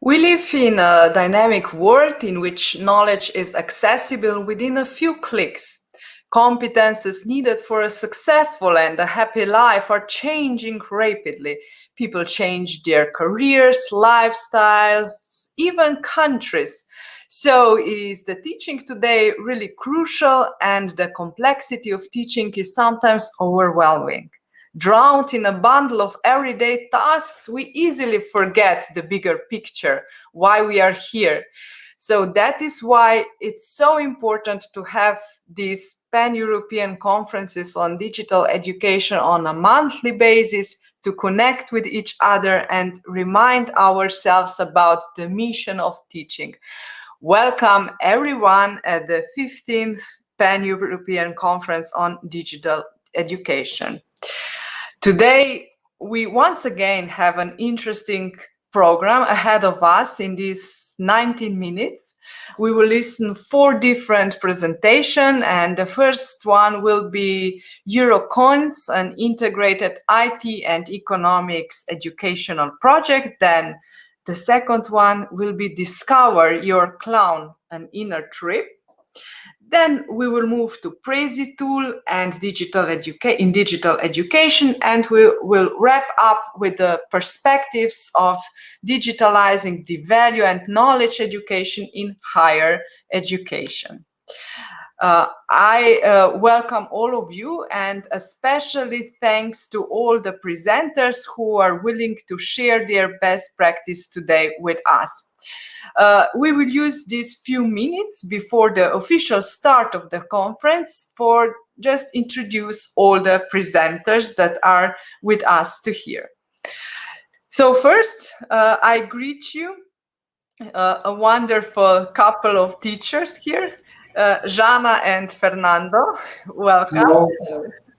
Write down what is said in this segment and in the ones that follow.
We live in a dynamic world in which knowledge is accessible within a few clicks. Competences needed for a successful and a happy life are changing rapidly. People change their careers, lifestyles, even countries. So is the teaching today really crucial, and the complexity of teaching is sometimes overwhelming. Drowned in a bundle of everyday tasks, we easily forget the bigger picture, why we are here. So that is why it's so important to have these pan-European conferences on digital education on a monthly basis, to connect with each other and remind ourselves about the mission of teaching. Welcome everyone at the 15th Pan-European Conference on Digital Education. Today, we once again have an interesting program ahead of us. In these 19 minutes, we will listen 4 different presentations, and the first one will be Coins, an integrated IT and economics educational project. Then the second one will be Discover Your Clown, an inner trip. Then we will move to Prezi tool and digital education, and we will wrap up with the perspectives of digitalizing the value and knowledge education in higher education. I welcome all of you, and especially thanks to all the presenters who are willing to share their best practice today with us. We will use these few minutes before the official start of the conference for just introduce all the presenters that are with us to hear. So first, I greet you, a wonderful couple of teachers here, Žana and Fernando. Welcome.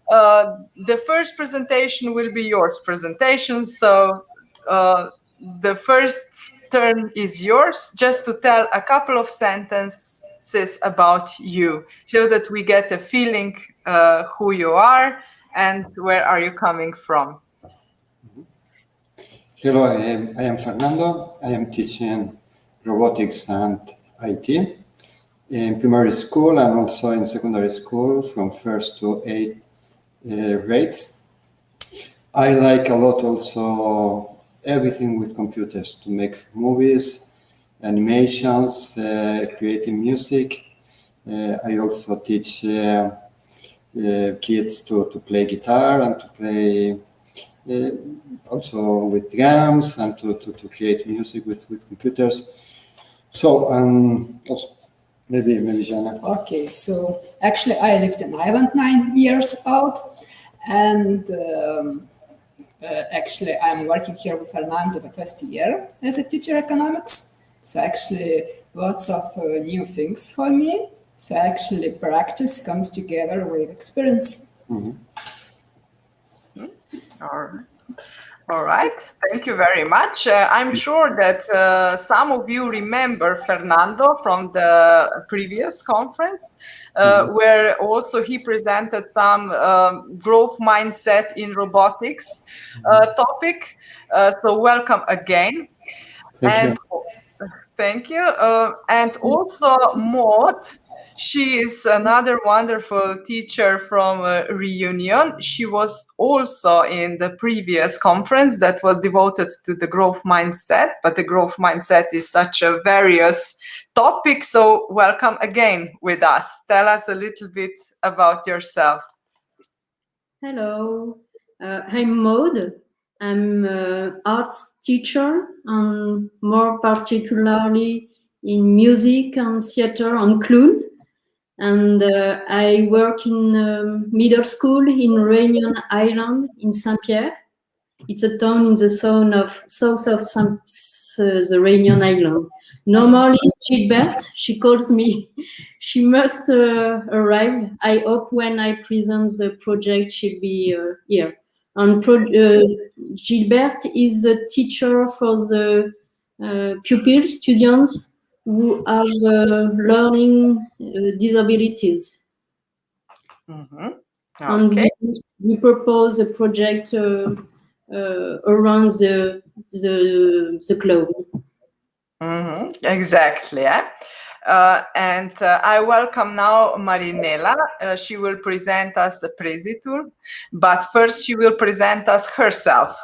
The first presentation will be yours presentation, so the first turn is yours, just to tell a couple of sentences about you, so that we get a feeling who you are and where are you coming from. Hello, I am Fernando. I am teaching robotics and IT in primary school and also in secondary school from 1st to 8th grades. I like a lot also everything with computers, to make movies, animations, creating music. I also teach kids to play guitar and to play also with drums and to create music with computers. So also maybe Žana. Okay, so actually I lived in Ireland 9 years old, and actually, I'm working here with Fernando the first year as a teacher economics. So actually, lots of new things for me. So actually, practice comes together with experience. Mm-hmm. All right. Thank you very much. I'm sure that some of you remember Fernando from the previous conference, where also he presented some growth mindset in robotics topic. So welcome again. Thank you. And also Maud. She is another wonderful teacher from Reunion. She was also in the previous conference that was devoted to the growth mindset, but the growth mindset is such a various topic. So welcome again with us. Tell us a little bit about yourself. Hello, I'm Maud. I'm an arts teacher, and more particularly in music and theater and clown. And I work in middle school in Réunion Island in Saint-Pierre. It's a town in the south of the Réunion Island. Normally, Gilberte, she calls me. She must arrive. I hope when I present the project, she'll be here. And Gilberte is the teacher for the pupils, students who have learning disabilities. Mm-hmm. Okay. And we propose a project around the globe. Mm-hmm. Exactly. And I welcome now Marinela. She will present us the Prezi tool, but first she will present us herself.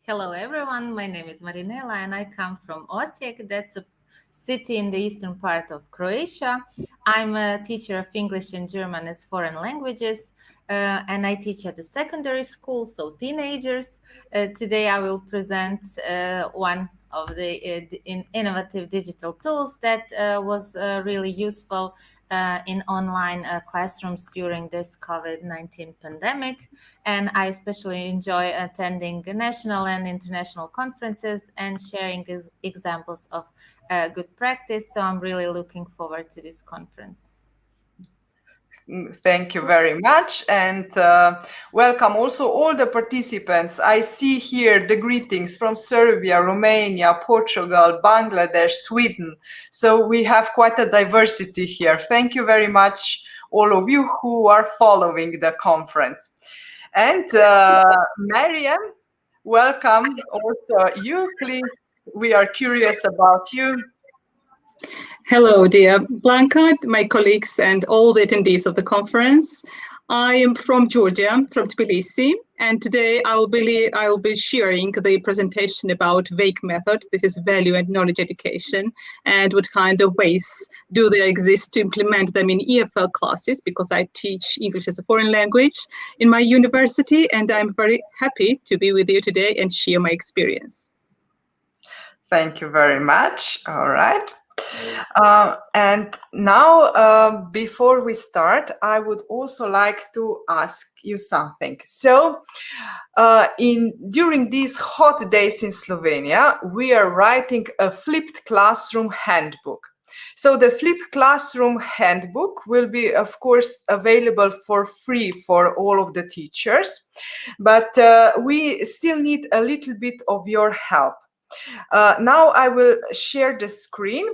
Hello everyone, my name is Marinela and I come from Osijek. That's a city in the eastern part of Croatia. I'm a teacher of English and German as foreign languages, and I teach at a secondary school, so teenagers. Today I will present one of the innovative digital tools that was really useful in online classrooms during this COVID-19 pandemic. And I especially enjoy attending national and international conferences and sharing examples of good practice. So I'm really looking forward to this conference. Thank you very much, and welcome also all the participants. I see here the greetings from Serbia, Romania, Portugal, Bangladesh, Sweden. So we have quite a diversity here. Thank you very much, all of you who are following the conference. And Mariam, welcome also you, please. We are curious about you. Hello, dear Blanca, my colleagues, and all the attendees of the conference. I am from Georgia, from Tbilisi, and today I will be sharing the presentation about VAKE method. This is value and knowledge education, and what kind of ways do there exist to implement them in EFL classes, because I teach English as a foreign language in my university, and I'm very happy to be with you today and share my experience. Thank you very much. All right. And now, before we start, I would also like to ask you something. So, during these hot days in Slovenia, we are writing a flipped classroom handbook. So the flipped classroom handbook will be, of course, available for free for all of the teachers, but we still need a little bit of your help. Now I will share the screen.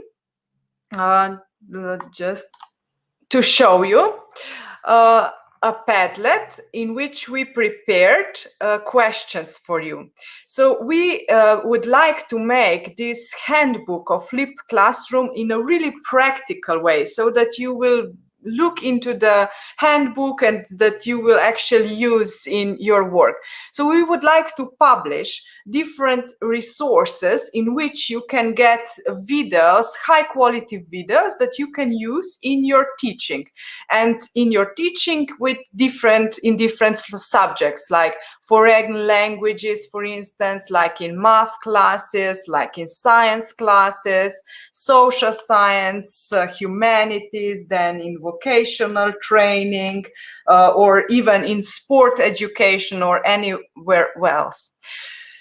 Just to show you a Padlet in which we prepared questions for you. So we would like to make this handbook of flipped classroom in a really practical way, so that you will look into the handbook and that you will actually use in your work. So we would like to publish different resources in which you can get videos, high quality videos that you can use in your teaching, and in your teaching with different subjects, like foreign languages, for instance, like in math classes, like in science classes, social science, humanities, then in vocational training, or even in sport education or anywhere else.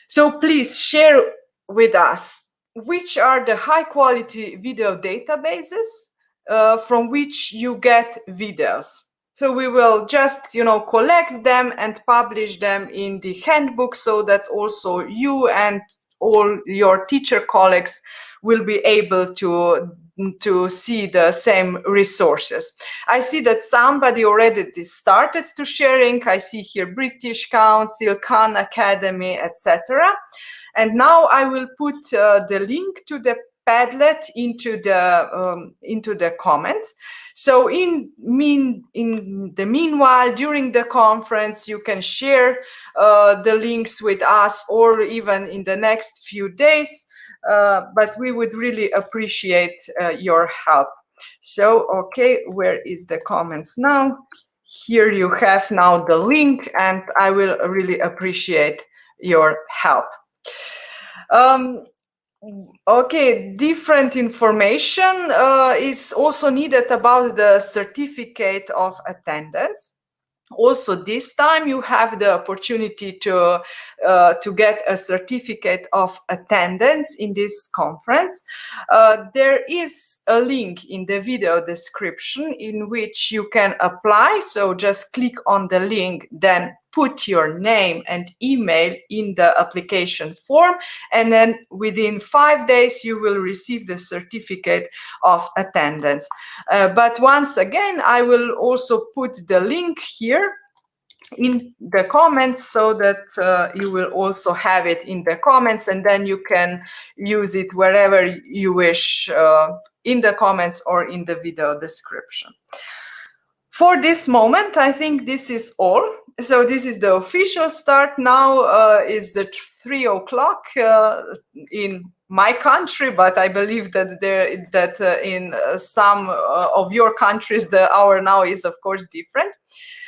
So please share with us which are the high quality video databases from which you get videos. So we will just, collect them and publish them in the handbook, so that also you and all your teacher colleagues will be able to see the same resources. I see that somebody already started to sharing. I see here British Council, Khan Academy, etc. And now I will put the link to the Padlet into the comments. So in the meanwhile, during the conference, you can share the links with us, or even in the next few days. But we would really appreciate your help. So, okay, where is the comments now? Here you have now the link, and I will really appreciate your help. Okay, different information is also needed about the certificate of attendance. Also, this time you have the opportunity to get a certificate of attendance in this conference. There is a link in the video description in which you can apply. So just click on the link, then put your name and email in the application form, and then within 5 days you will receive the certificate of attendance. But once again, I will also put the link here in the comments so that you will also have it in the comments, and then you can use it wherever you wish, in the comments or in the video description. For this moment, I think this is all. So this is the official start. Now is the 3 o'clock in my country, but I believe that in some of your countries the hour now is of course different.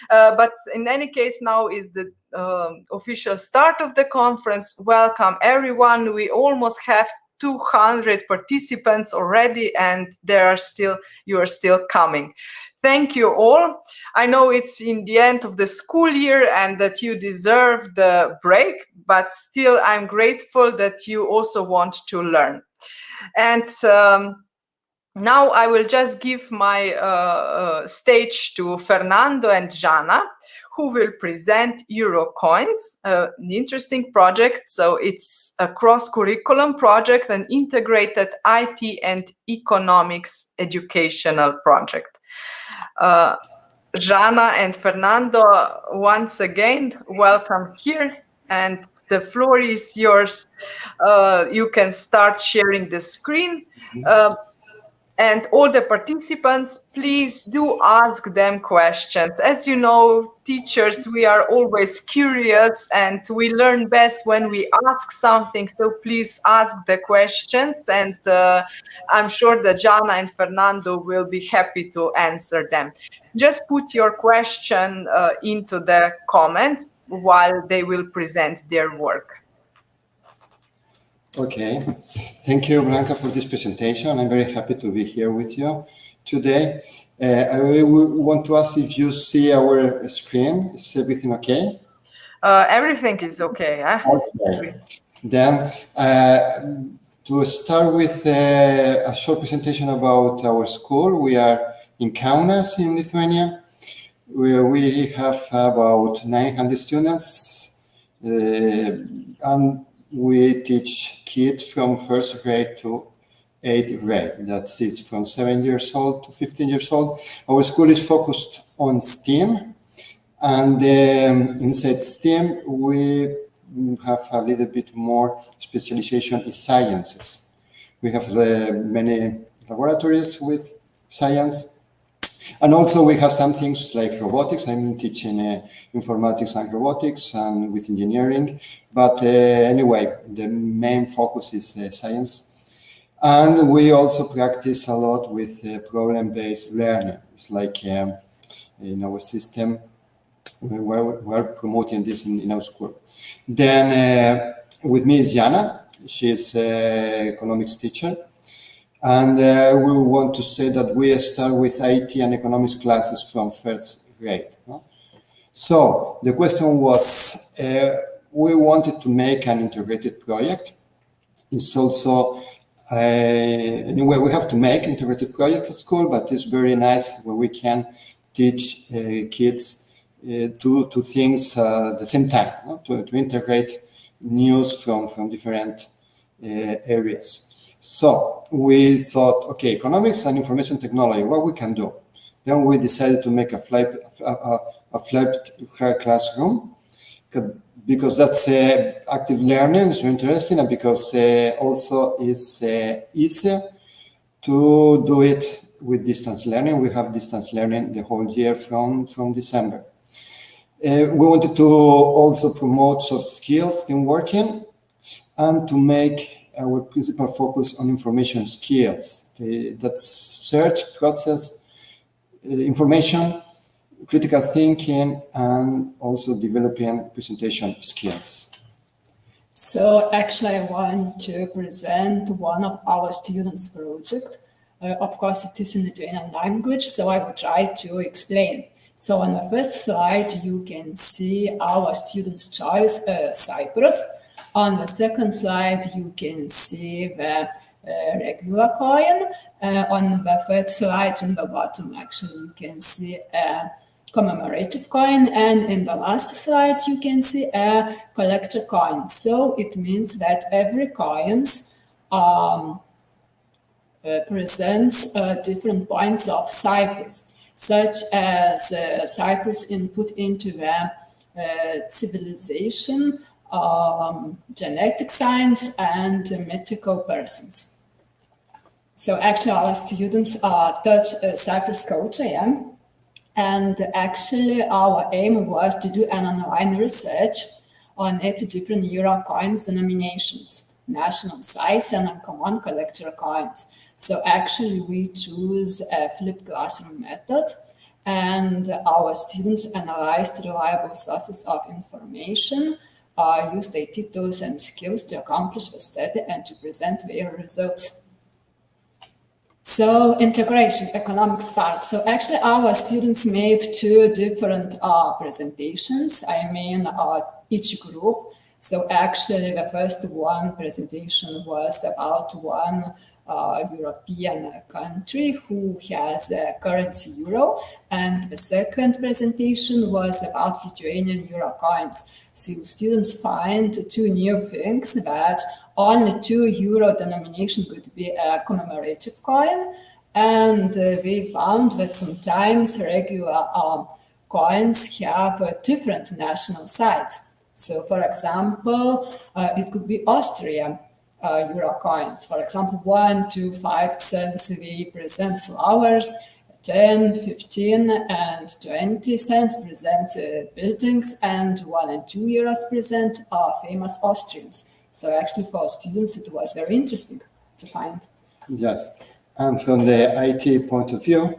But in any case, now is the official start of the conference. Welcome everyone. We almost have 200 participants already, and you are still coming. Thank you all. I know it's in the end of the school year and that you deserve the break, but still I'm grateful that you also want to learn. And now I will just give my stage to Fernando and Žana, who will present Eurocoins, an interesting project. So it's a cross-curriculum project, an integrated IT and economics educational project. Žana and Fernando, once again, welcome here, and the floor is yours. You can start sharing the screen. And all the participants, please do ask them questions. As you know, teachers, we are always curious and we learn best when we ask something. So please ask the questions, and I'm sure that Žana and Fernando will be happy to answer them. Just put your question into the comments while they will present their work. Okay, thank you, Blanca, for this presentation. I'm very happy to be here with you today. I want to ask if you see our screen. Is everything okay? Everything is okay. Okay. Then, to start with a short presentation about our school, we are in Kauno in Lithuania. We have about 900 students, and we teach kids from 1st grade to 8th grade. That is from 7 years old to 15 years old. Our school is focused on STEM, and inside STEM we have a little bit more specialization in sciences. We have many laboratories with science, and also we have some things like robotics. I'm teaching informatics and robotics and with engineering. But anyway, the main focus is science. And we also practice a lot with problem-based learning. It's like in our system, we're promoting this in our school. Then with me is Žana. She's an economics teacher. And we want to say that we start with IT and economics classes from 1st grade. No? So the question was, we wanted to make an integrated project. It's also, anyway, we have to make integrated projects at school, but it's very nice when we can teach kids two things at the same time, no? to integrate news from different areas. So we thought, okay, economics and information technology, what we can do. Then we decided to make a flipped classroom, because that's active learning, it's very interesting, and because also it's easier to do it with distance learning. We have distance learning the whole year from December. We wanted to also promote soft skills in working, and to make our principal focus on information skills. That's search, process, information, critical thinking, and also developing presentation skills. So actually, I want to present one of our students' project. Of course, it is in Lithuanian language, so I will try to explain. So on the first slide, you can see our student's choice, Cyprus. On the second slide, you can see the regular coin. On the third slide, in the bottom, actually, you can see a commemorative coin, and in the last slide you can see a collector coin. So it means that every coins presents different points of Cyprus, such as Cyprus input into the civilization, genetic science, and mythical persons. So actually our students touch Cyprus culture, yeah? And actually, our aim was to do an online research on 80 different euro coins denominations, national size and uncommon collector coins. So actually, we choose a flipped classroom method, and our students analyzed reliable sources of information, used IT tools and skills to accomplish the study and to present their results. So integration, economics part. So actually our students made two different presentations. I mean, each group. So actually the first one presentation was about one European country who has a currency euro. And the second presentation was about Lithuanian euro coins. So students find two new things, that only 2 euro denomination could be a commemorative coin. And we found that sometimes regular coins have different national sites. So for example, it could be Austria euro coins. For example, 1 to 5 cents we present flowers, 10, 15, and 20 cents present buildings, and 1 and 2 euros present famous Austrians. So actually for students it was very interesting to find. Yes, and from the IT point of view,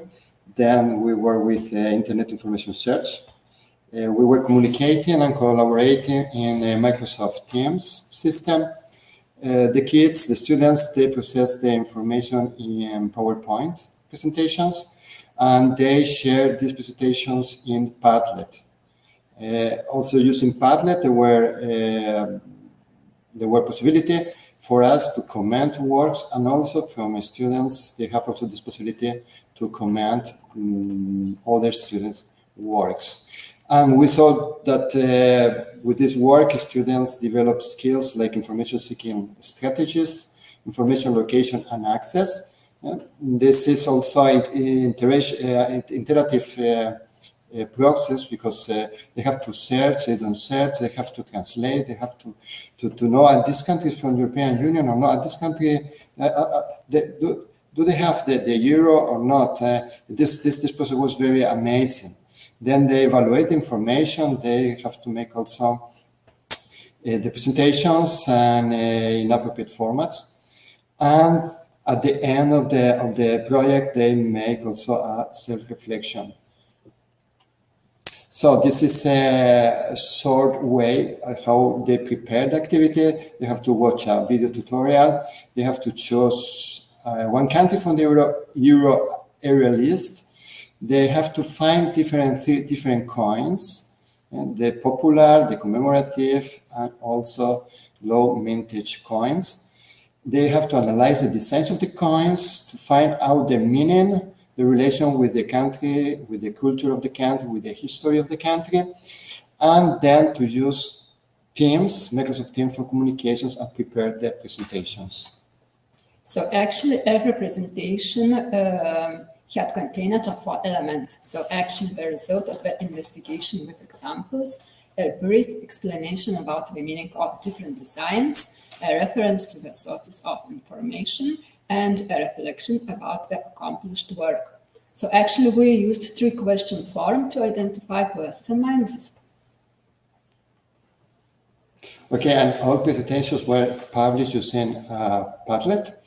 then we were with Internet Information Search. We were communicating and collaborating in a Microsoft Teams system. The kids, the students, they process the information in PowerPoint presentations, and they share these presentations in Padlet. Also using Padlet, there were possibility for us to comment works, and also from students, they have also this possibility to comment other students' works. And we saw that with this work, students develop skills like information seeking strategies, information location and access. This is also an interactive process, because they have to search, they don't search, they have to translate, they have to know, at this country is from European Union or not, at this country, do they have the euro or not? This process was very amazing. Then they evaluate the information, they have to make also the presentations and in appropriate formats. And at the end of the project, they make also a self-reflection. So this is a short way of how they prepare the activity. They have to watch a video tutorial. They have to choose one country from the Euro area list. They have to find different coins, the popular, the commemorative, and also low mintage coins. They have to analyze the designs of the coins to find out the meaning, the relation with the country, with the culture of the country, with the history of the country, and then to use Teams, Microsoft Teams for communications, and prepare the presentations. So actually every presentation had contained 4 elements. So actually the result of the investigation with examples, a brief explanation about the meaning of different designs, a reference to the sources of information, and a reflection about the accomplished work. So actually we used 3-question form to identify pluses and minuses. Okay, and all presentations were published using Padlet.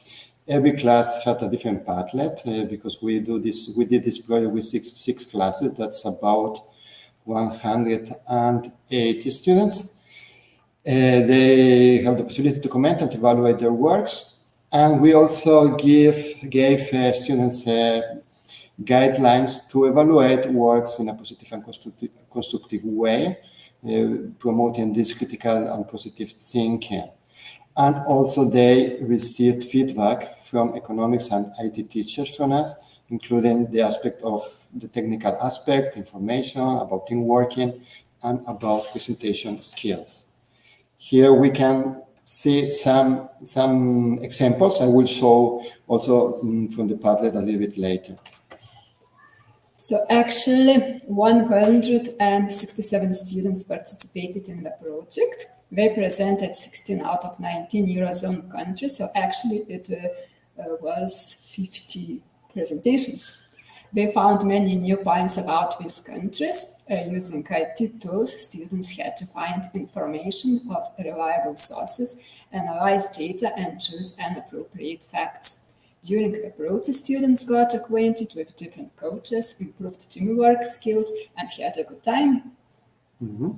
Every class had a different Padlet because we did this project with six classes. That's about 180 students. They have the possibility to comment and evaluate their works. And we also gave students guidelines to evaluate works in a positive and constructive way, promoting this critical and positive thinking. And also they received feedback from economics and IT teachers from us, including the aspect of the technical aspect, information about team working, and about presentation skills. Here we can see some examples. I will show also from the Padlet a little bit later. So actually 167 students participated in the project. They presented 16 out of 19 Eurozone countries. So actually it was 50 presentations. They found many new points about these countries. Using IT tools, students had to find information of reliable sources, analyze data, and choose appropriate facts. During the process, students got acquainted with different coaches, improved teamwork skills, and had a good time. Mm-hmm.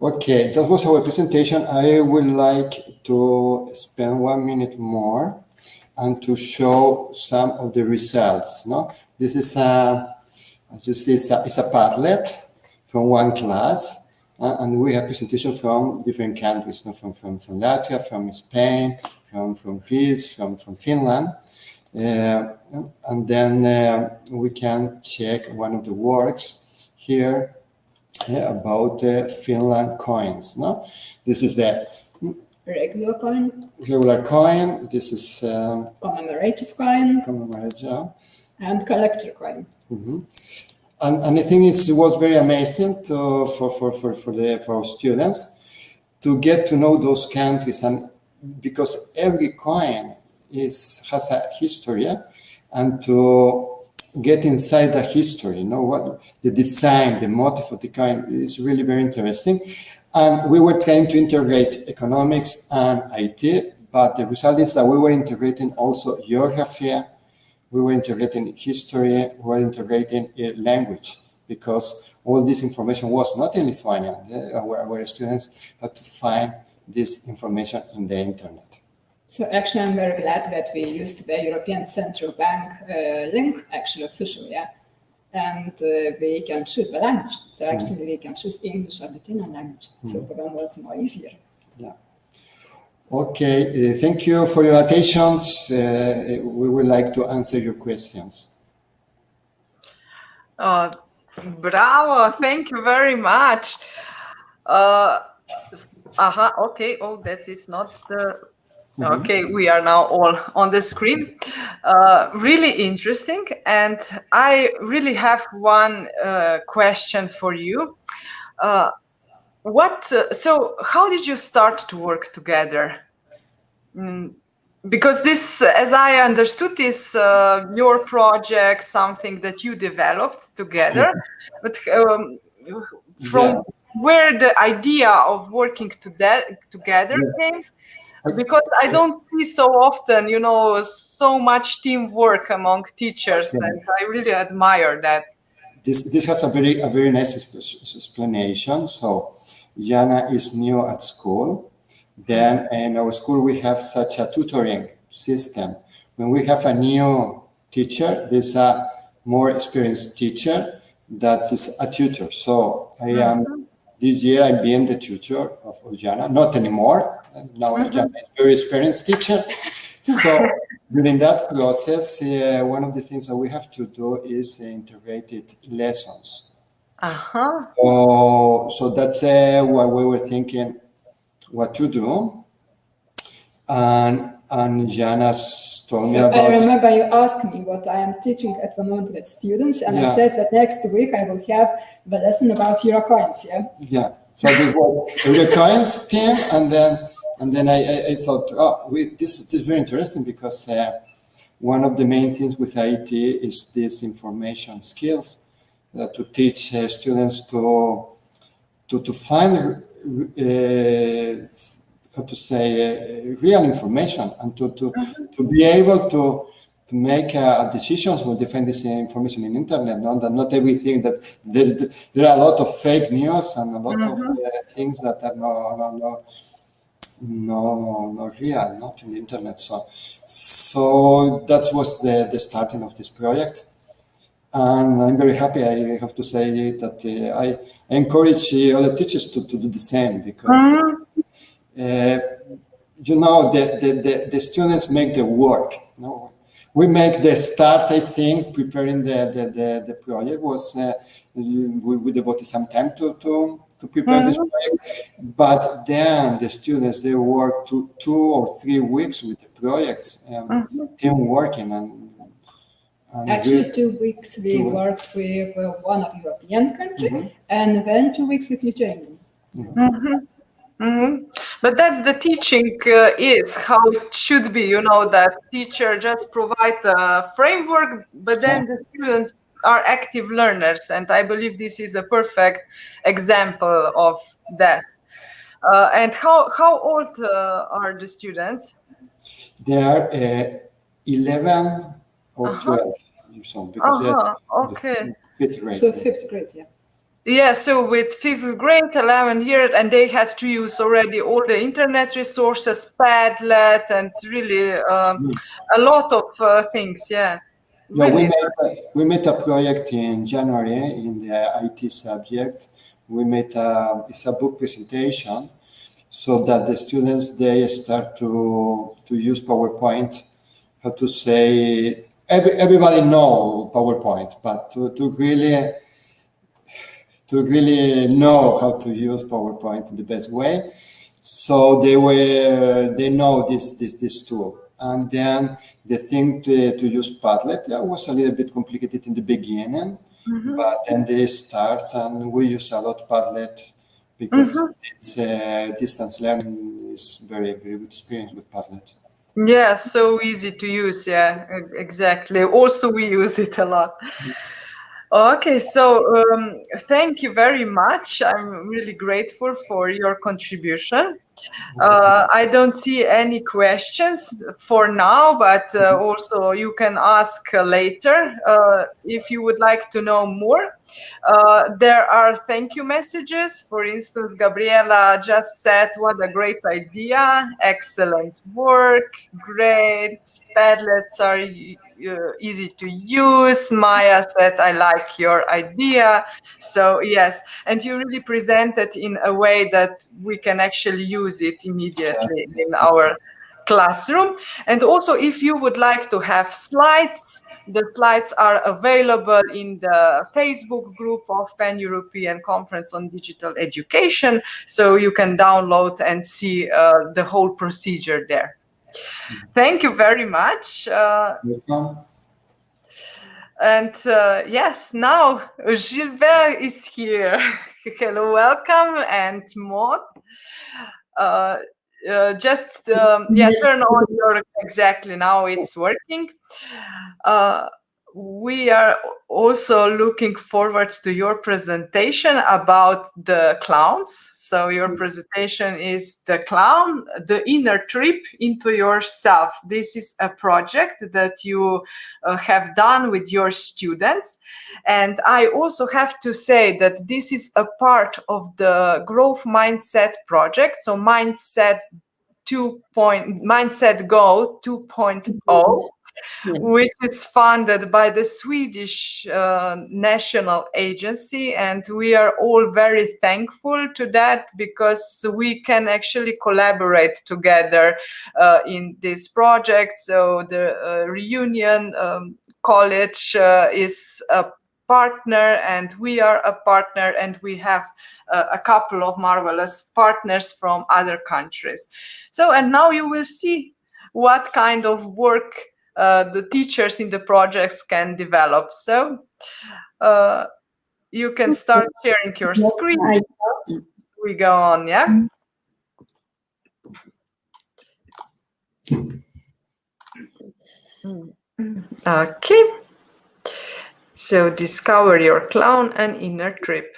Okay, that was our presentation. I would like to spend 1 minute more and to show some of the results. No, this is as you see, it's a Padlet from one class, and we have presentation from different countries, no? from Latvia, from Spain, from Greece, from Finland. And then we can check one of the works here about Finland Coins. No, this is the Regular coin. This is Commemorative coin. Commemorative. And collector coin. Mm-hmm. And I think it was very amazing for our students to get to know those countries, and because every coin has a history, and to get inside the history, what the design, the motive of the coin is really very interesting. And we were trying to integrate economics and IT, but the result is that we were integrating also geography, we were integrating history, we were integrating language, because all this information was not in Lithuanian. Our students had to find this information in the internet. So actually, I'm very glad that we used the European Central Bank link, actually officially, and we can choose the language. So actually, we can choose English or Latino language. So for them, it was more easier. Yeah. Okay, thank you for your attentions. We would like to answer your questions. Bravo, thank you very much. Okay, that is not the... Okay, we are now all on the screen. Really interesting. And I really have one question for you. So how did you start to work together? Because this, as I understood, is your project, something that you developed together. But from where the idea of working together came? Because I don't see so often, so much teamwork among teachers, and I really admire that. This has a very nice explanation. So Žana is new at school. Then in our school we have such a tutoring system. When we have a new teacher, there's a more experienced teacher that is a tutor. So I am this year I'm being the tutor of Žana, not anymore. Now Žana is a very experienced teacher. So during that process, one of the things that we have to do is integrated lessons. So that's what we were thinking what to do. And Žana's told me about... I remember you asked me what I am teaching at the moment with students, and I said that next week I will have the lesson about Eurocoins, Yeah, so this was Eurocoins team, and then I thought, this is very interesting, because one of the main things with IT is this information skills, to teach students to find how to say real information, and to be able to make decisions will defend this information in internet. Not everything that there are a lot of fake news and a lot of things that are not real, not in the internet. So that was the starting of this project. And I'm very happy, I have to say that I encourage other teachers to do the same, because the students make the work. We make the start, I think, preparing the project was, we devoted some time to prepare this project, but then the students, they work 2 or 3 weeks with the projects, team working, and actually 2 weeks we worked with one of European country, and then 2 weeks with Lithuanian. But that's the teaching is how it should be, that teacher just provide a framework, but then the students are active learners, and I believe this is a perfect example of that. And how old are the students? They are 11 or 12 years old, because okay. the 5th grade. So 5th grade, yeah. Yeah, so with 5th grade, 11 years, and they had to use already all the internet resources, Padlet, and really a lot of things, yeah. Really. We made a project in January in the IT subject. We made it's a book presentation, so that the students, they start to use PowerPoint. How to say, everybody know PowerPoint, but to really know how to use PowerPoint in the best way. So they know this tool. And then the thing to use Padlet, was a little bit complicated in the beginning, but then they start, and we use a lot Padlet, because it's distance learning is very, very good experience with Padlet. Yeah, so easy to use. Yeah, exactly. Also, we use it a lot. Okay, so thank you very much. I'm really grateful for your contribution. I don't see any questions for now, but also you can ask later if you would like to know more. There are thank you messages. For instance, Gabriela just said, what a great idea, excellent work, great, Padlets are easy to use. Maya said, I like your idea. So yes, and you really present it in a way that we can actually use it immediately in our classroom. And also, if you would like to have slides, the slides are available in the Facebook group of Pan-European Conference on Digital Education, so you can download and see the whole procedure there. Thank you very much. Welcome. And yes, now Gilberte is here. Hello, welcome, and Maud. Just turn on your, exactly, now it's working. We are also looking forward to your presentation about the clowns. So your presentation is the clown, the inner trip into yourself. This is a project that you have done with your students. And I also have to say that this is a part of the growth mindset project. So MindSetGo 2.0, which is funded by the Swedish National Agency. And we are all very thankful to that, because we can actually collaborate together in this project. So the Reunion College is a partner, and we are a partner, and we have a couple of marvelous partners from other countries. So, and now you will see what kind of work the teachers in the projects can develop. So you can start sharing your screen. We go on, yeah? Okay. So discover your clown and inner trip.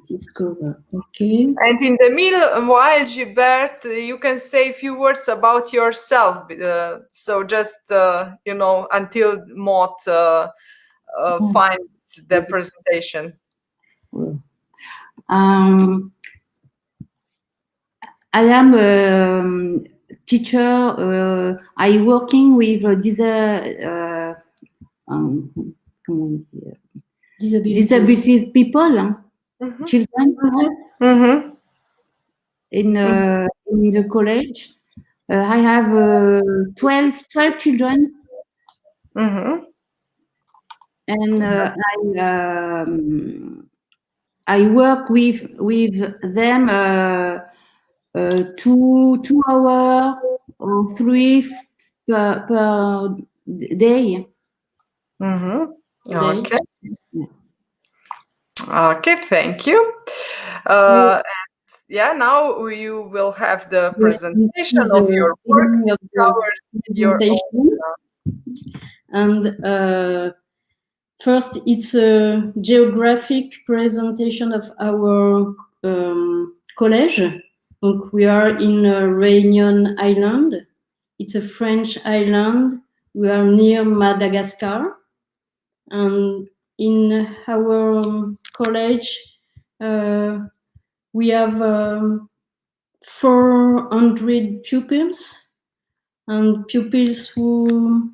Discover. Okay. And in the meanwhile, Gilberte, you can say a few words about yourself. So just, until Mott finds the presentation. I am a teacher. I working with disabilities people, children in the college. I have 12 children, and I work with them 2 hours or 3 per day. Okay. Okay, thank you. And now you will have the presentation of your work. And first, it's a geographic presentation of our college. We are in Réunion Island. It's a French island. We are near Madagascar. And in our college, we have 400 pupils, and pupils who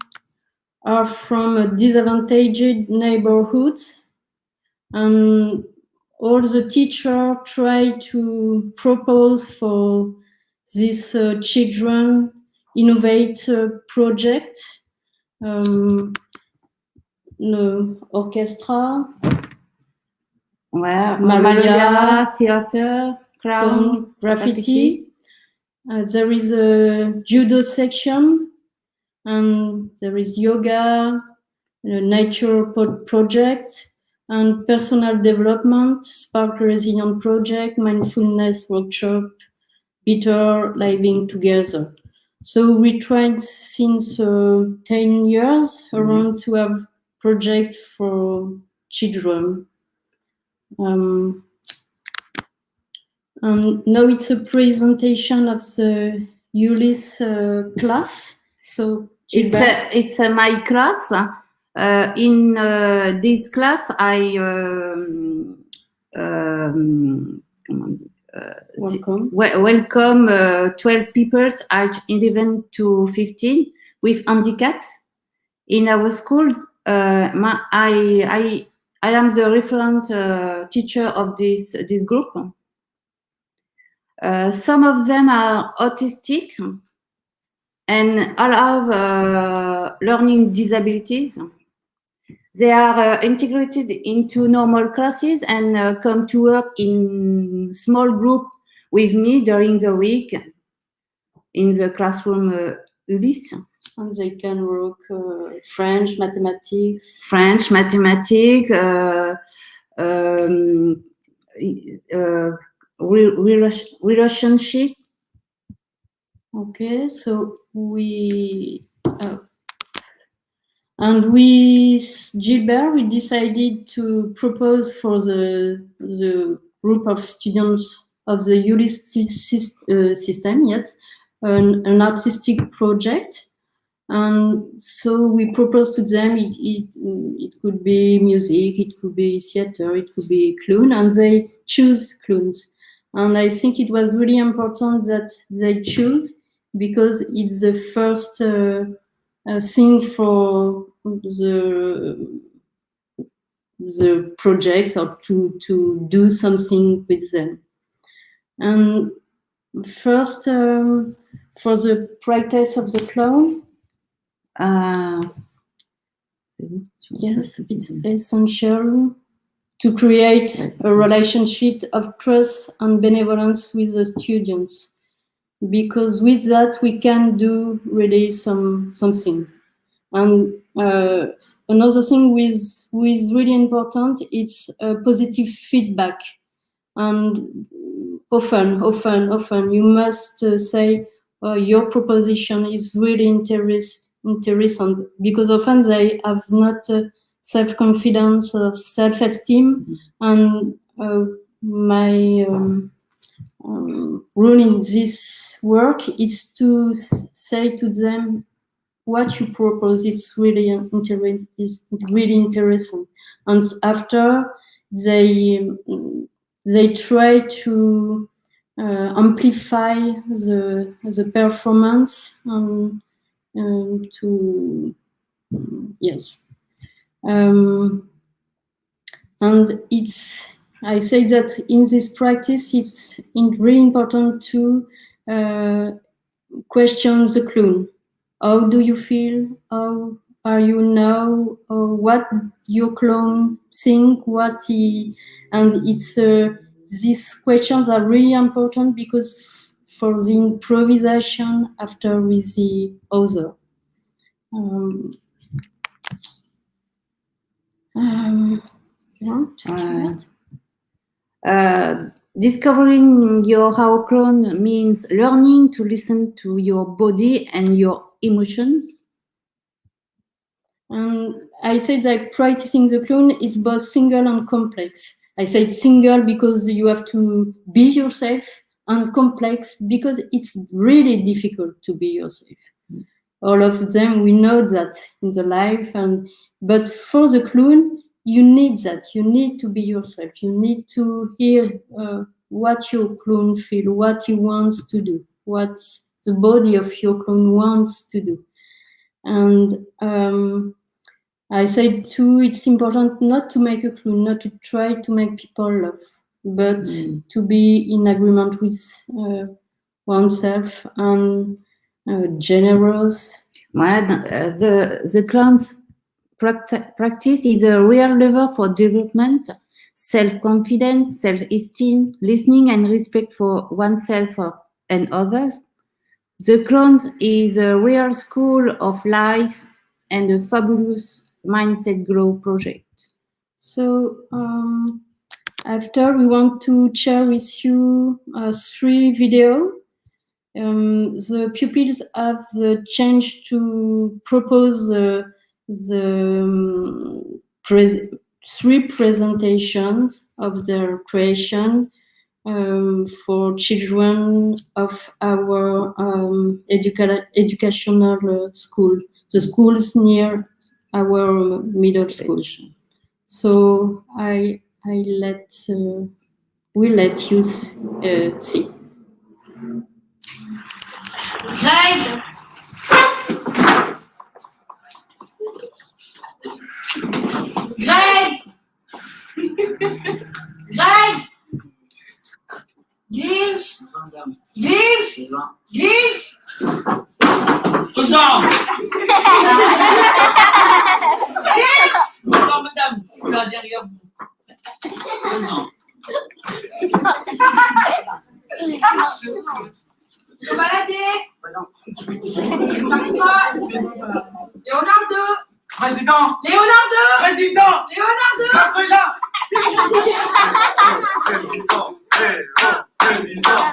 are from disadvantaged neighborhoods. And all the teachers try to propose for these children innovate project. Orchestra, Maria, theater, clown, graffiti. There is a judo section, and there is yoga, nature project, and personal development, spark resilient project, mindfulness workshop, better living together. So we tried since 10 years around to have project for children. And now it's a presentation of the Ulyss class. So it's my class. In this class, I welcome 12 people aged 11 to 15 with handicaps. In our school, I am the referent teacher of this group. Some of them are autistic and all have learning disabilities. They are integrated into normal classes and come to work in small group with me during the week in the classroom Ulyss. And they can work French, mathematics, relationship. Okay, so we and with Gilberte, we decided to propose for the group of students of the Ulyss system, an artistic project. And so we proposed to them, it could be music, it could be theater, it could be clown, and they choose clowns. And I think it was really important that they choose, because it's the first thing for the project, or to do something with them. And first, for the practice of the clown, yes, it's essential to create a relationship of trust and benevolence with the students, because with that we can do really something. And another thing with really important, it's positive feedback. And often you must say, your proposition is really interesting, because often they have not self-confidence, of self-esteem, and my role in this work is to say to them, what you propose is really interesting, and after they try to amplify the performance and to yes, and I say that in this practice it's really important to question the clown. How do you feel? How are you now? What your clone think? And it's these questions are really important because for the improvisation after with the other. Discovering your how clone means learning to listen to your body and your emotions. I say that practicing the clone is both single and complex. I said single because you have to be yourself, and complex because it's really difficult to be yourself. All of them, we know that in the life, but for the clown, you need that. You need to be yourself. You need to hear what your clown feels, what he wants to do, what the body of your clown wants to do. And I said too, it's important not to make a clown, not to try to make people laugh, but to be in agreement with oneself and generous. The clown's practice is a real lever for development, self-confidence, self-esteem, listening and respect for oneself and others. The clown is a real school of life and a fabulous MindSetGo project. So after we want to share with you 3 videos. The pupils have the chance to propose the 3 presentations of their creation for children of our educational school, the schools near our middle school. So we let you see. Greg! Greg! Greg! Gilles! Gilles! Gilles! Bonjour! Bonjour madame, je suis là derrière vous. Bonjour. Je vais balader. Leonardo. Président. Leonardo. Président. Leonardo. Après là. Président. Président. Président.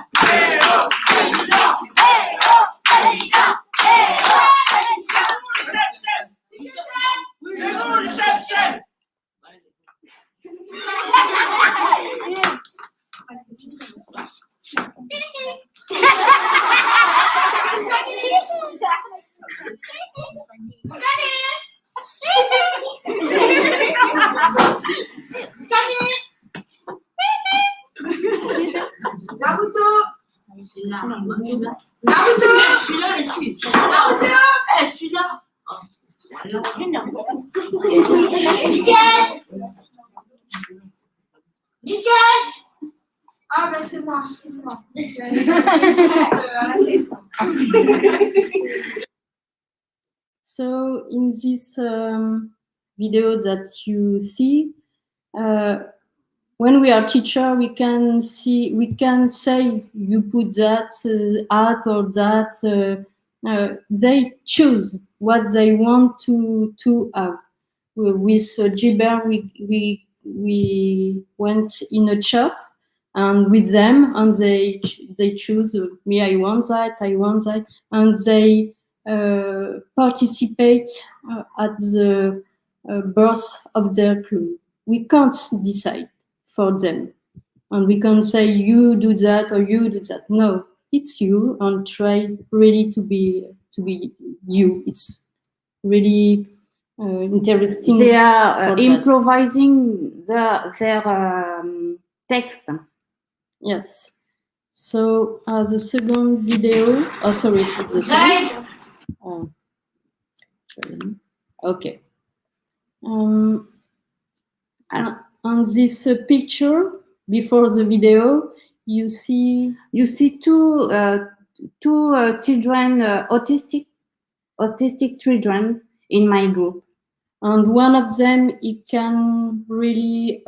C'est bon, le chef. Naruto. Naruto. Je suis là ici. Naruto. Je suis là. Miguel. Miguel. Ah ben c'est moi, excuse-moi. So in this video that you see, when we are teacher, we can say you put that art or that. They choose what they want to have. With Gilberte, we went in a shop and with them, and they choose me. I want that, and they participate at the birth of their clown. We can't decide for them. And we can't say, you do that or you do that. No, it's you, and try really to be you. It's really interesting. They are for improvising their text. Yes. So the second video. Oh, sorry, it's the second. Okay. And on this picture before the video, you see two children, autistic children in my group, and one of them, he can really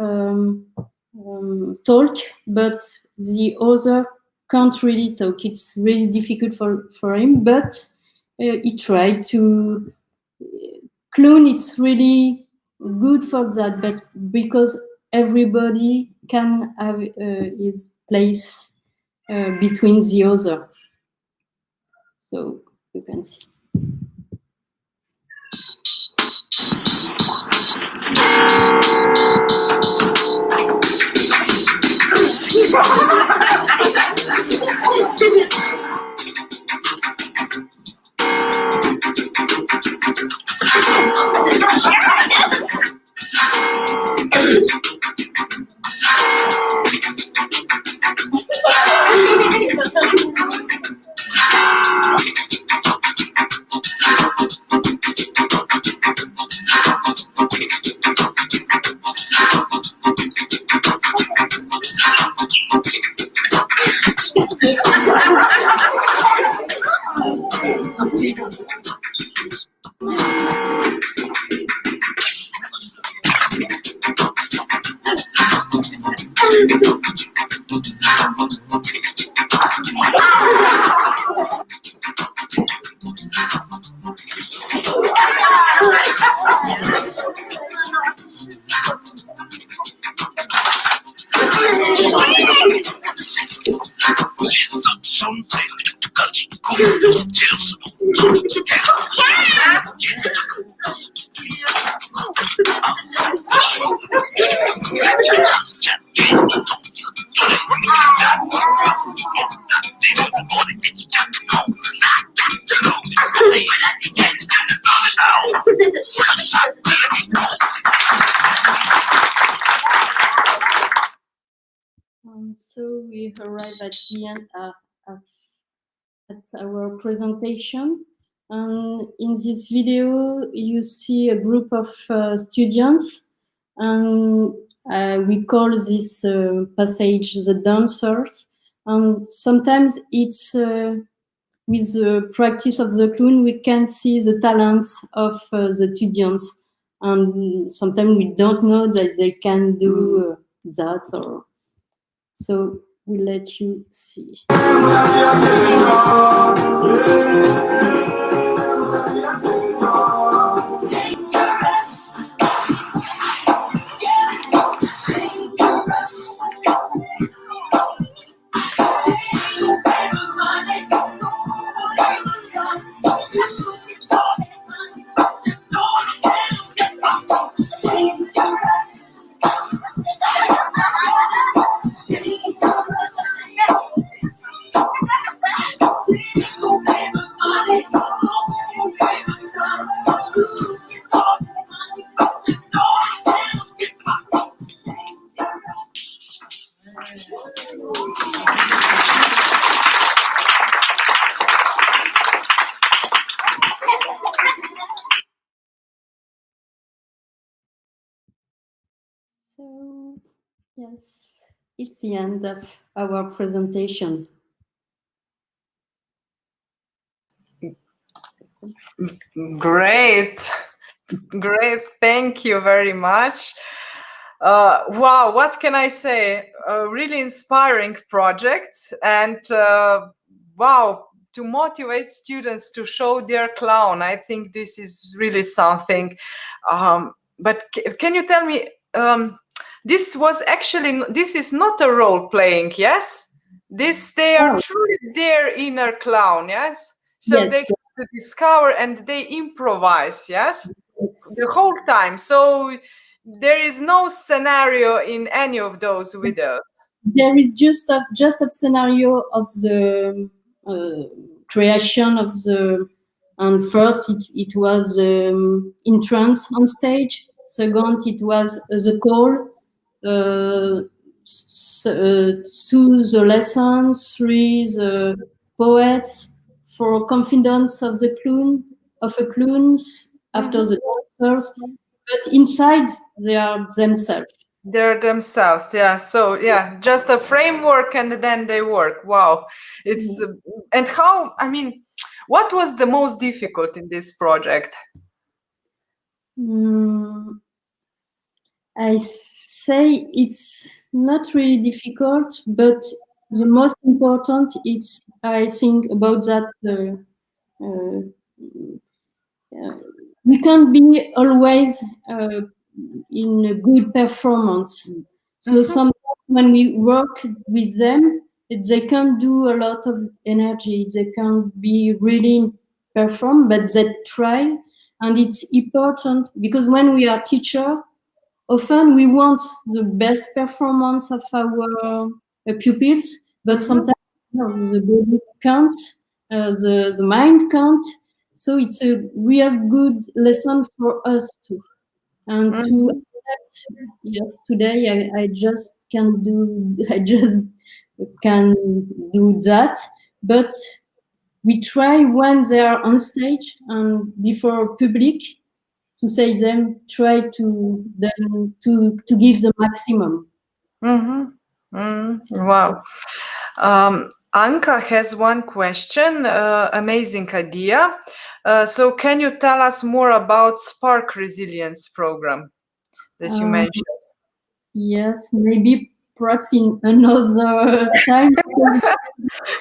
talk, but the other can't really talk. It's really difficult for him, but he tried to clown. It's really good for that, but because everybody can have his place between the other. So you can see. So we arrive at the end at our presentation. And in this video, you see a group of students, and we call this passage the dancers. And sometimes it's with the practice of the clown, we can see the talents of the students. And sometimes we don't know that they can do that. Or so we let you see. So, yes, it's the end of our presentation. Great. Thank you very much. Wow, what can I say? A really inspiring project, and wow, to motivate students to show their clown. I think this is really something. But can you tell me, this is not a role playing, yes? They are truly their inner clown, yes? So yes. they to discover and they improvise, yes? the whole time. So there is no scenario in any of those videos. There is just a scenario of the creation of the. And first, it was entrance on stage. Second, it was the call to the lessons. 3, the poets. 4, confidence of the clowns after the dancers. But inside, they are themselves. They're themselves, yeah. So yeah, just a framework and then they work. Wow, it's and how? I mean, what was the most difficult in this project? I say it's not really difficult, but the most important is, I think, about that we can't be always in a good performance. So sometimes when we work with them, they can't do a lot of energy. They can't be really perform, but they try. And it's important because when we are teacher, often we want the best performance of our pupils, but sometimes the body can't, the mind can't. So it's a real good lesson for us too. And to accept, yes, today I just can do that, but we try when they are on stage and before public to say them, try to give the maximum. Wow. Anka has one question, amazing idea. So can you tell us more about Spark Resilience program that you mentioned? Yes, maybe perhaps in another time.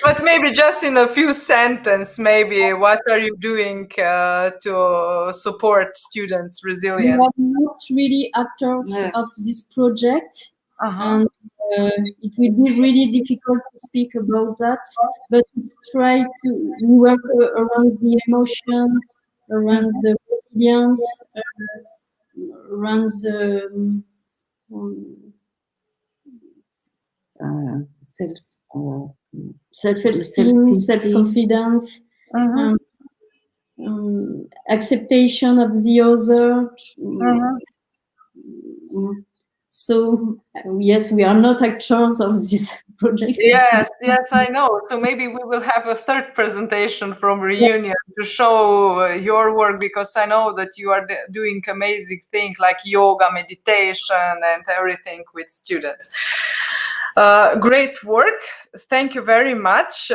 But maybe just in a few sentences, maybe what are you doing to support students' resilience? We are not really actors of this project, and it will be really difficult to speak about that. But we work around the emotions, around the resilience, around the self-esteem, self-confidence, acceptation of the other. So yes, we are not actors of this project. Yes, I know. So maybe we will have a third presentation from Reunion to show your work, because I know that you are doing amazing things like yoga, meditation, and everything with students. Great work. Thank you very much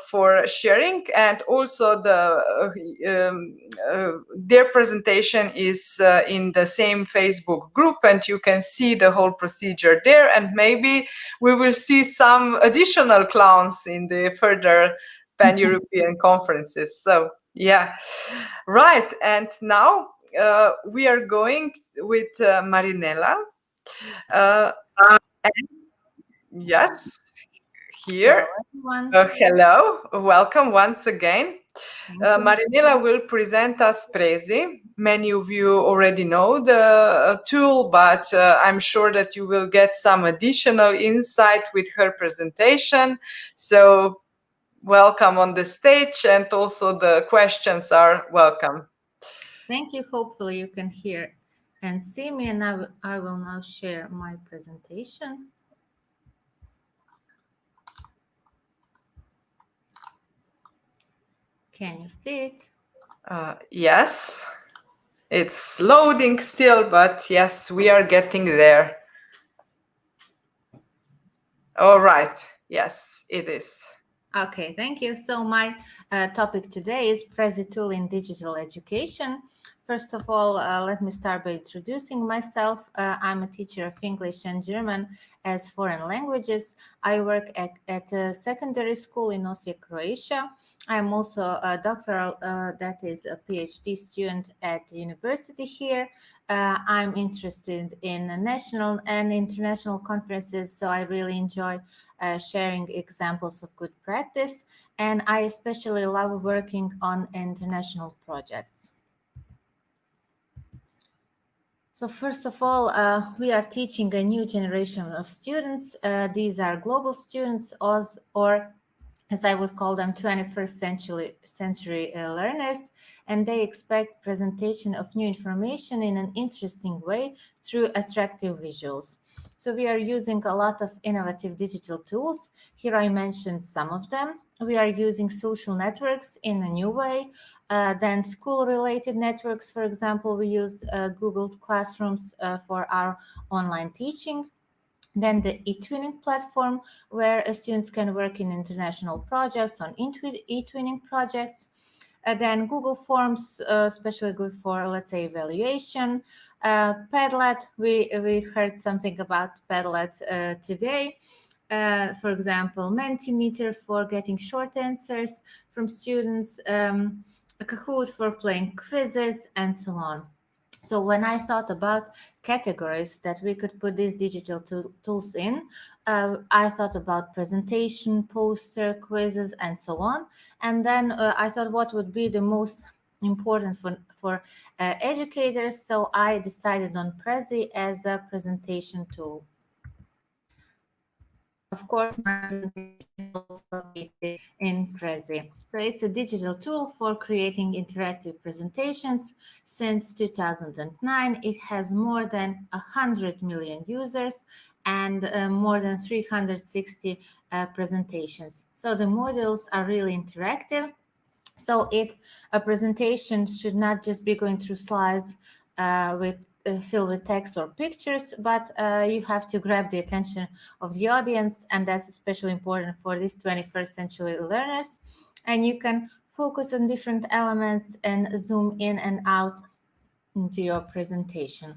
for sharing. And also their presentation is in the same Facebook group, and you can see the whole procedure there. And maybe we will see some additional clowns in the further pan-European conferences. So yeah, right. And now we are going with Marinela. Yes, here. Hello, welcome once again. Marinela will present us Prezi. Many of you already know the tool, but I'm sure that you will get some additional insight with her presentation. So welcome on the stage, and also the questions are welcome. Thank you. Hopefully you can hear and see me, and I will now share my presentation. Can you see it? Yes, it's loading still, but yes, we are getting there. All right. Yes, it is. Okay, thank you. So my topic today is Prezi tool in digital education. First of all, let me start by introducing myself. I'm a teacher of English and German as foreign languages. I work at a secondary school in Osijek, Croatia. I'm also a doctoral, that is a PhD student at the university here. I'm interested in national and international conferences, so I really enjoy sharing examples of good practice, and I especially love working on international projects. So first of all, we are teaching a new generation of students. These are global students, or as I would call them, 21st century learners, and they expect presentation of new information in an interesting way through attractive visuals. So we are using a lot of innovative digital tools. Here I mentioned some of them. We are using social networks in a new way. Then school-related networks, for example, we use Google Classrooms for our online teaching. Then the e-twinning platform, where students can work in international projects on e-twinning projects. Then Google Forms, especially good for, let's say, evaluation. Padlet, we heard something about Padlet today. For example, Mentimeter for getting short answers from students, Kahoot for playing quizzes, and so on. So when I thought about categories that we could put these digital tools in, I thought about presentation, poster, quizzes, and so on. And then I thought what would be the most important for educators. So I decided on Prezi as a presentation tool. Of course, my presentation is also in Prezi. So it's a digital tool for creating interactive presentations. Since 2009, it has more than 100 million users and more than 360 presentations. So the modules are really interactive. So a presentation should not just be going through slides filled with text or pictures, but you have to grab the attention of the audience, and that's especially important for these 21st century learners. And you can focus on different elements and zoom in and out into your presentation.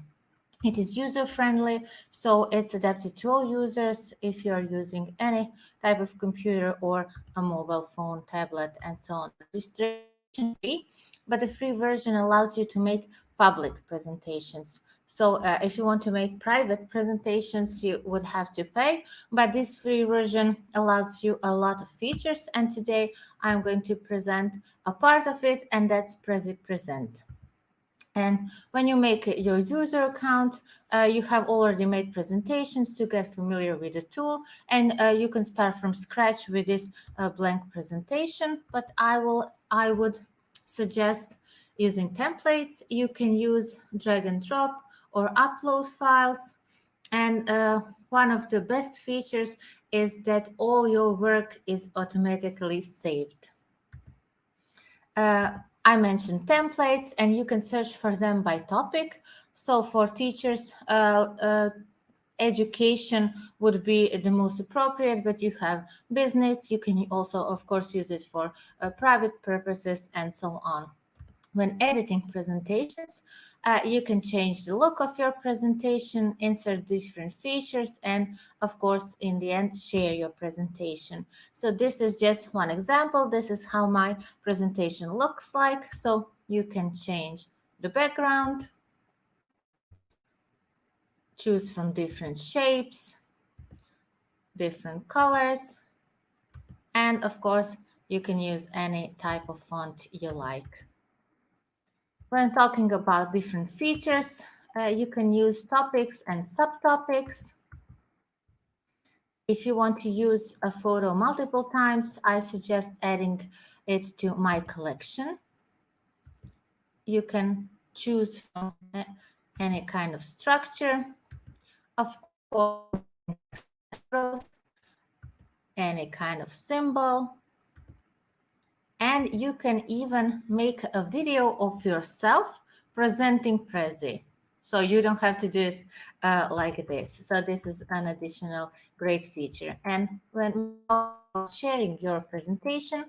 It is user-friendly, so it's adapted to all users if you are using any type of computer or a mobile phone, tablet, and so on. Registration free, but the free version allows you to make public presentations. So if you want to make private presentations, you would have to pay, but this free version allows you a lot of features, and today I'm going to present a part of it, and that's Prezi Present. And when you make your user account, you have already made presentations to get familiar with the tool, and you can start from scratch with this blank presentation. But I would suggest using templates. You can use drag and drop or upload files. And one of the best features is that all your work is automatically saved. I mentioned templates, and you can search for them by topic. So for teachers, education would be the most appropriate, but you have business. You can also, of course, use it for private purposes and so on. When editing presentations, you can change the look of your presentation, insert different features, and of course, in the end, share your presentation. So this is just one example. This is how my presentation looks like. So you can change the background, choose from different shapes, different colors, and of course, you can use any type of font you like. When talking about different features, you can use topics and subtopics. If you want to use a photo multiple times, I suggest adding it to my collection. You can choose from any kind of structure. Of course, any kind of symbol. And you can even make a video of yourself presenting Prezi. So you don't have to do it like this. So this is an additional great feature. And when sharing your presentation,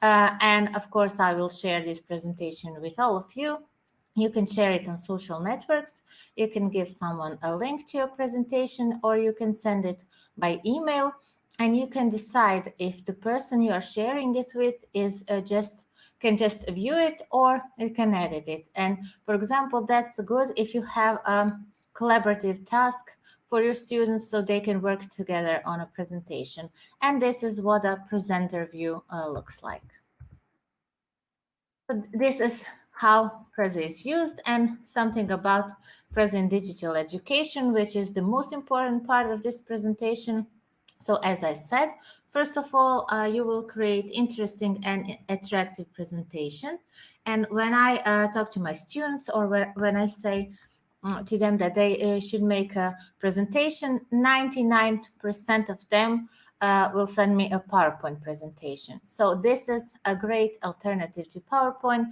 and of course, I will share this presentation with all of you. You can share it on social networks. You can give someone a link to your presentation, or you can send it by email. And you can decide if the person you are sharing it with is can just view it, or you can edit it. And for example, that's good if you have a collaborative task for your students so they can work together on a presentation. And this is what a presenter view looks like. This is how Prezi is used, and something about Prezi in digital education, which is the most important part of this presentation. So as I said, first of all, you will create interesting and attractive presentations. And when I talk to my students, or when I say to them that they should make a presentation, 99% of them will send me a PowerPoint presentation. So this is a great alternative to PowerPoint,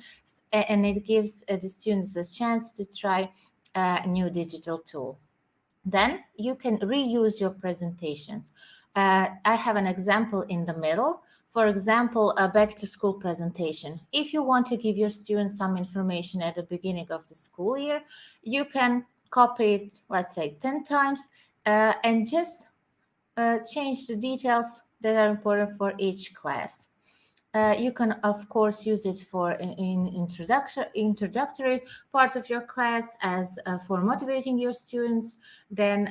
and it gives the students a chance to try a new digital tool. Then you can reuse your presentations. I have an example in the middle. For example, a back-to-school presentation. If you want to give your students some information at the beginning of the school year, you can copy it, let's say, 10 times, and just change the details that are important for each class. You can, of course, use it for in introductory part of your class, as for motivating your students. Then,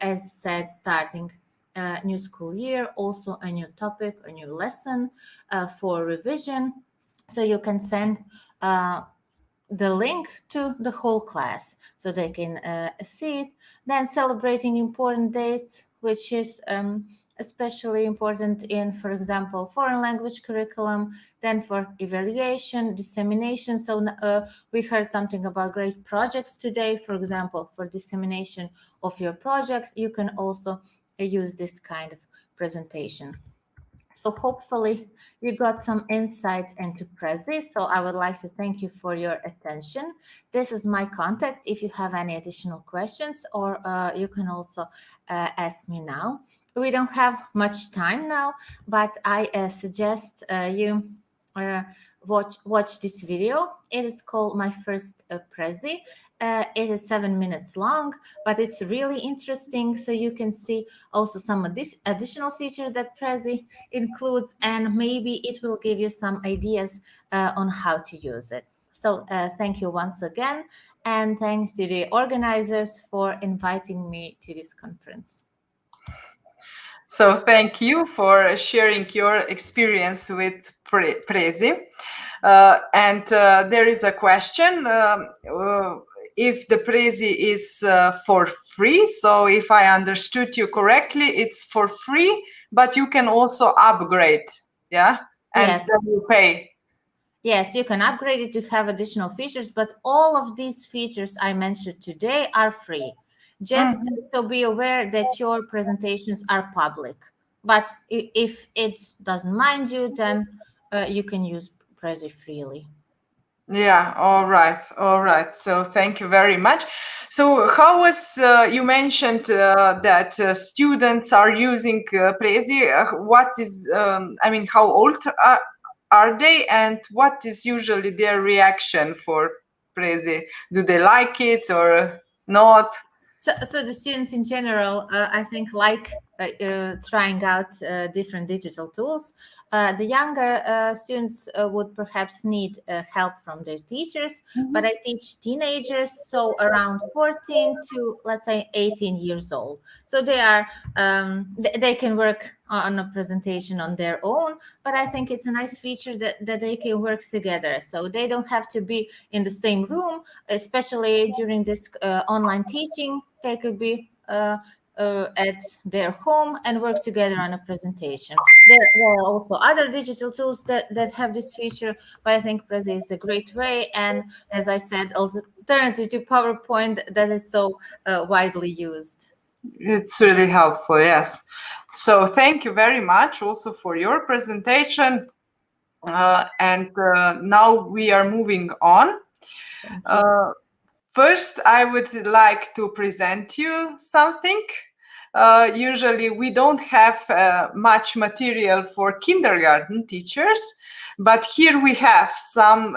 as said, starting a new school year, also a new topic, a new lesson for revision. So you can send the link to the whole class so they can see it. Then celebrating important dates, which is especially important in, for example, foreign language curriculum. Then for evaluation, dissemination. So we heard something about great projects today. For example, for dissemination of your project, you can also use this kind of presentation. So hopefully you got some insight into Prezi. So I would like to thank you for your attention. This is my contact if you have any additional questions, or you can also ask me now. We don't have much time now, but I suggest you watch this video. It is called My First Prezi. It is 7 minutes long, but it's really interesting. So you can see also some of this additional features that Prezi includes, and maybe it will give you some ideas on how to use it. So thank you once again, and thanks to the organizers for inviting me to this conference. So thank you for sharing your experience with Prezi. And there is a question. If the Prezi is for free, so if I understood you correctly, it's for free, but you can also upgrade, yeah? And yes. then you pay. Yes, you can upgrade it to have additional features, but all of these features I mentioned today are free. Just so be aware that your presentations are public. But if it doesn't mind you, then you can use Prezi freely. Yeah, all right. So thank you very much. So how was, you mentioned that students are using Prezi. What is, I mean, how old are they, and what is usually their reaction for Prezi? Do they like it or not? So the students in general, I think, like trying out different digital tools. The younger students would perhaps need help from their teachers, but I teach teenagers, so around 14 to, let's say, 18 years old. So they are, they can work on a presentation on their own, but I think it's a nice feature that they can work together. So they don't have to be in the same room, especially during this online teaching. They could be at their home and work together on a presentation. There are also other digital tools that have this feature, but I think Prezi is a great way. And as I said, alternative to PowerPoint that is so widely used. It's really helpful, yes. So thank you very much also for your presentation. And now we are moving on. First, I would like to present you something. Usually we don't have much material for kindergarten teachers, but here we have some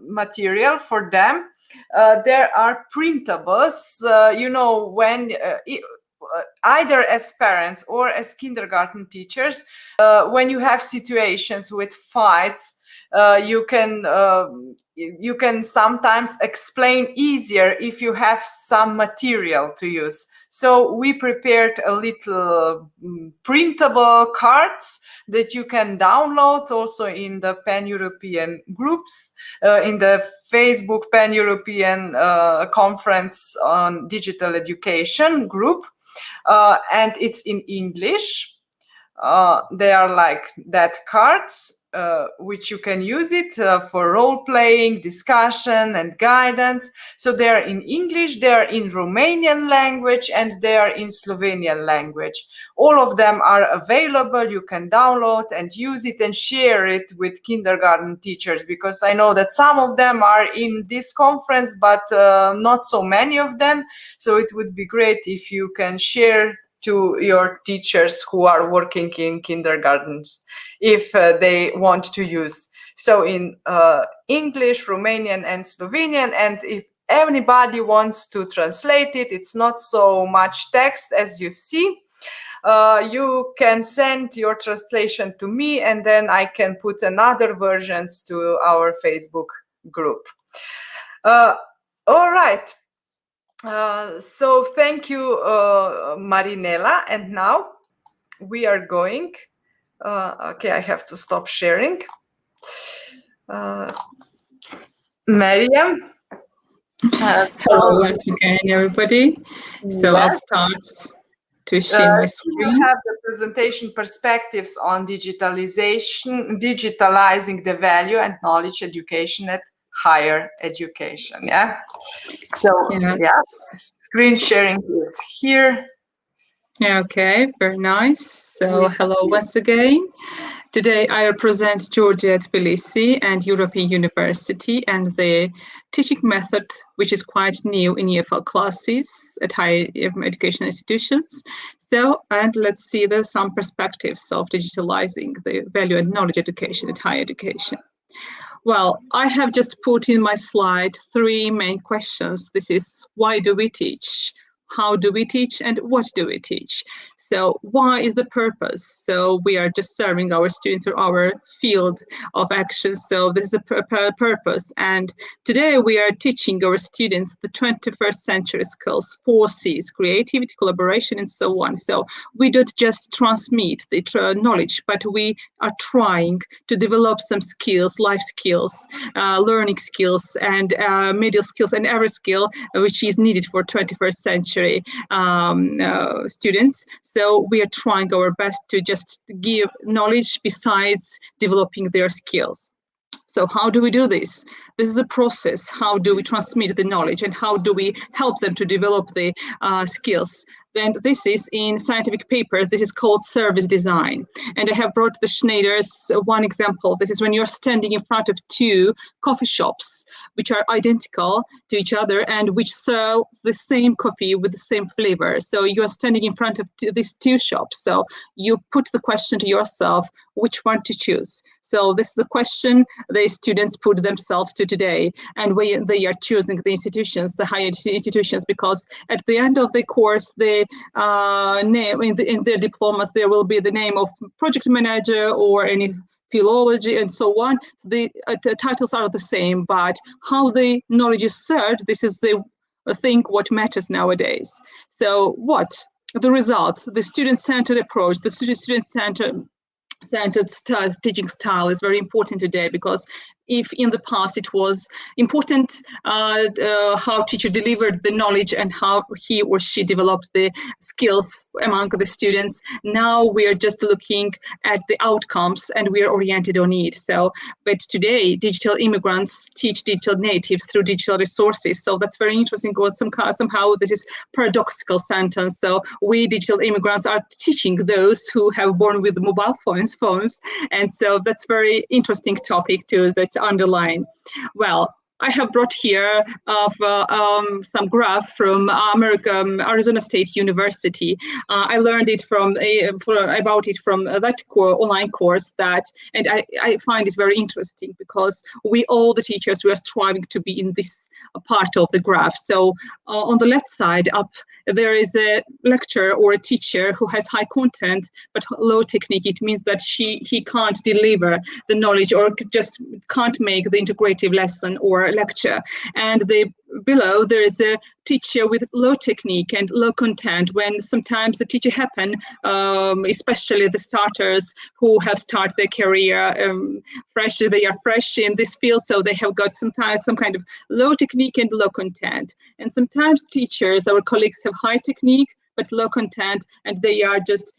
material for them. There are printables, you know, when either as parents or as kindergarten teachers, when you have situations with fights, you can sometimes explain easier if you have some material to use. So we prepared a little printable cards that you can download also in the Pan-European groups, in the Facebook Pan-European Conference on Digital Education group, and it's in English. They are like that cards, which you can use it for role-playing, discussion, and guidance. So they are in English, they are in Romanian language, and they are in Slovenian language. All of them are available. You can download and use it and share it with kindergarten teachers, because I know that some of them are in this conference, but not so many of them. So it would be great if you can share to your teachers who are working in kindergartens, if they want to use. So in English, Romanian, and Slovenian, and if anybody wants to translate it, it's not so much text as you see. You can send your translation to me, and then I can put another versions to our Facebook group. All right. So thank you, Marinela. And now we are going, okay, I have to stop sharing. Mariam. Hello once again, everybody. So I'll start to share my screen. You have the presentation perspectives on digitalization, digitalizing the value and knowledge education at higher education. Yeah. So Yes. yeah, screen sharing is here. Okay, very nice. So hello once again. Today I represent Georgia at Tbilisi and European University and the teaching method, which is quite new in EFL classes at higher education institutions. So, and let's see some perspectives of digitalizing the value and knowledge education at higher education. Well, I have just put in my slide 3 main questions. This is, why do we teach? How do we teach, and what do we teach? So why is the purpose? So we are just serving our students or our field of action. So this is a purpose. And today we are teaching our students the 21st century skills, 4 C's, creativity, collaboration, and so on. So we don't just transmit the knowledge, but we are trying to develop some skills, life skills, learning skills, and media skills, and every skill which is needed for 21st century students. So we are trying our best to just give knowledge besides developing their skills. So how do we do this? This is a process. How do we transmit the knowledge, and how do we help them to develop the skills? And this is in scientific paper. This is called service design. And I have brought the Schneider's one example. This is when you're standing in front of 2 coffee shops, which are identical to each other and which sell the same coffee with the same flavor. So you are standing in front of these 2 shops. So you put the question to yourself, which one to choose. So this is a question the students put themselves to today. And when they are choosing the institutions, the higher institutions, because at the end of the course, the name in their diplomas, there will be the name of project manager or any philology and so on. So the titles are the same, but how the knowledge is served, this is the thing what matters nowadays. So what? The result, the student-centered approach, the student-centered teaching style is very important today, because if in the past it was important how teacher delivered the knowledge and how he or she developed the skills among the students, now we are just looking at the outcomes and we are oriented on it. So, but today digital immigrants teach digital natives through digital resources. So that's very interesting, because somehow this is paradoxical sentence. So we digital immigrants are teaching those who have born with mobile phones, and so that's very interesting topic to that's underline. Well, I have brought here some graph from Arizona State University. I learned it about it from that online course and I find it very interesting because all the teachers, we are striving to be in this part of the graph. So on the left side up, there is a lecturer or a teacher who has high content but low technique. It means that he can't deliver the knowledge or just can't make the integrative lesson or lecture. And below there is a teacher with low technique and low content, when sometimes the teacher happen, especially the starters who have started their career they are fresh in this field, so they have got some kind of low technique and low content. And sometimes teachers, our colleagues, have high technique but low content, and they are just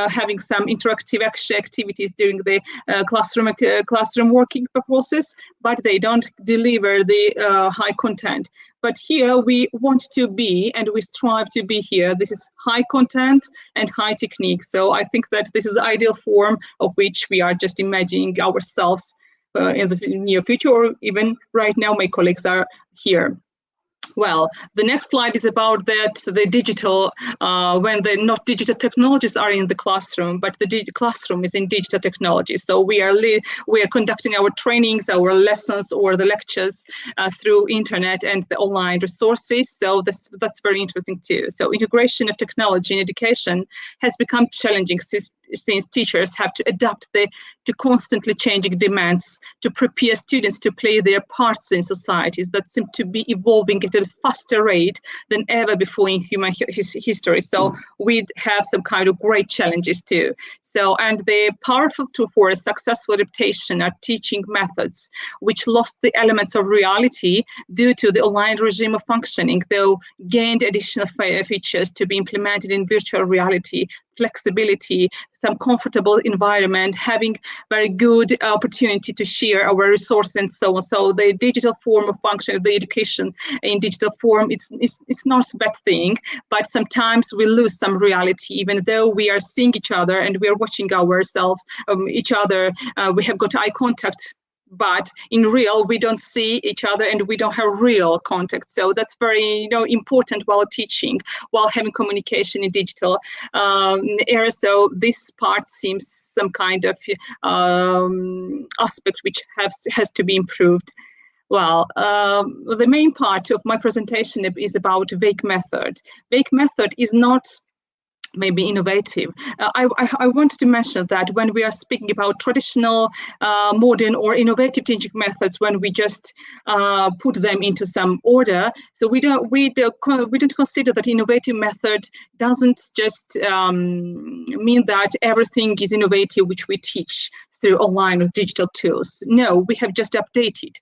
having some interactive activities during the classroom working process, but they don't deliver the high content. But here we want to be, and we strive to be here. This is high content and high technique. So I think that this is the ideal form of which we are just imagining ourselves in the near future, or even right now my colleagues are here. Well, the next slide is about the digital, when the not digital technologies are in the classroom, but the classroom is in digital technology. So we are conducting our trainings, our lessons, or the lectures through internet and the online resources. So that's very interesting too. So integration of technology in education has become challenging since teachers have to adapt to constantly changing demands to prepare students to play their parts in societies that seem to be evolving at a faster rate than ever before in human history. So we have some kind of great challenges too. So, and the powerful tool for a successful adaptation are teaching methods, which lost the elements of reality due to the online regime of functioning, though gained additional features to be implemented in virtual reality, flexibility, some comfortable environment, having very good opportunity to share our resources and so on. So the digital form of function, the education in digital form, it's not a bad thing, but sometimes we lose some reality, even though we are seeing each other and we are watching ourselves, each other, we have got eye contact, but in real we don't see each other and we don't have real contact. So that's very important while teaching, while having communication in digital era. So this part seems some kind of aspect which has to be improved. Well, the main part of my presentation is about Wake method. Wake method is not maybe innovative. I want to mention that when we are speaking about traditional, modern or innovative teaching methods, when we just put them into some order, so we don't consider that innovative method doesn't just mean that everything is innovative which we teach through online or digital tools. No, we have just updated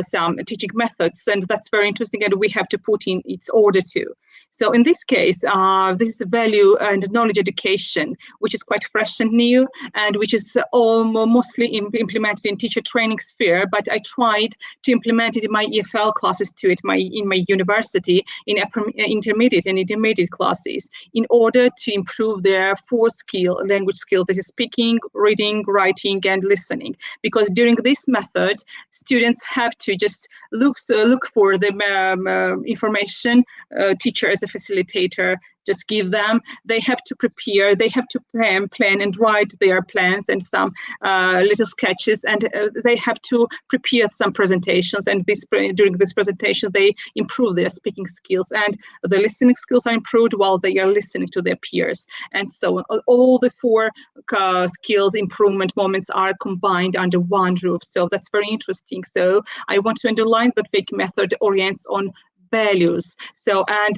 some teaching methods, and that's very interesting, and we have to put in its order too. So in this case, this is value and knowledge education, which is quite fresh and new, and which is mostly implemented in teacher training sphere. But I tried to implement it in my EFL classes too, in my university, in intermediate and intermediate classes, in order to improve their language skill, that is speaking, reading, writing, and listening. Because during this method, students have to just look for the information. Teacher as a facilitator just give them. They have to prepare, they have to plan and write their plans and some little sketches, and they have to prepare some presentations, and during this presentation they improve their speaking skills, and the listening skills are improved while they are listening to their peers. And so all the four skills improvement moments are combined under one roof. So that's very interesting. So I want to underline that Wake method orients on values. So, and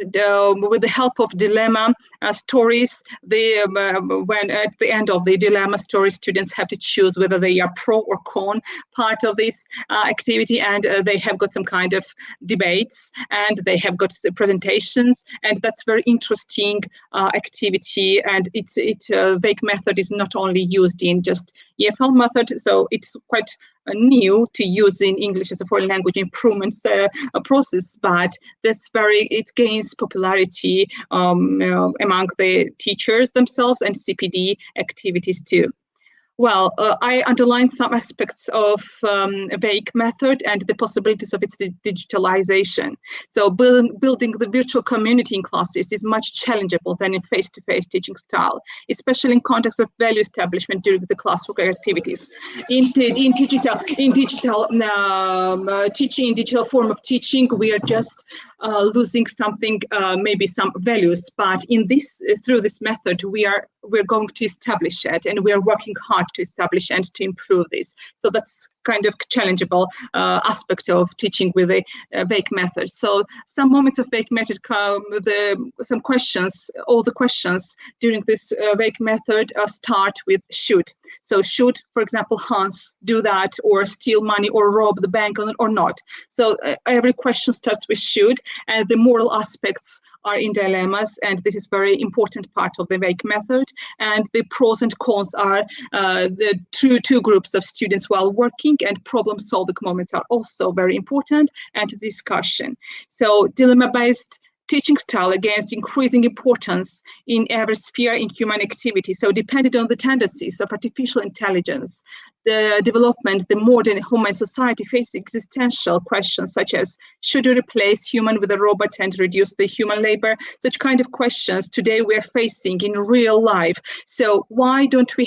with the help of dilemma stories, when at the end of the dilemma story, students have to choose whether they are pro or con part of this activity, and they have got some kind of debates, and they have got presentations, and that's very interesting activity. And Wake method is not only used in just EFL method, so it's quite new to use in English as a foreign language improvements process, but it gains popularity among the teachers themselves and CPD activities too. Well, I underlined some aspects of VAKE method and the possibilities of its digitalization. So building the virtual community in classes is much challengeable than in face-to-face teaching style, especially in context of value establishment during the classwork activities. In digital teaching, in digital form of teaching, we are just losing something, maybe some values. But in this, through this method, we're going to establish it, and we are working hard to establish and to improve this. So that's kind of challengeable aspect of teaching with a VAKE method. So some moments of VAKE method come, some questions, all the questions during this VAKE method start with should. So should, for example, Hans do that or steal money or rob the bank or not? So every question starts with should, and the moral aspects are in dilemmas, and this is very important part of the VAKE method. And the pros and cons are the two groups of students while working, and problem-solving moments are also very important, and discussion. So dilemma-based teaching style against increasing importance in every sphere in human activity. So depending on the tendencies of artificial intelligence, the development, the modern human society faces existential questions such as, should we replace human with a robot and reduce the human labor? Such kind of questions today we are facing in real life. So why don't we,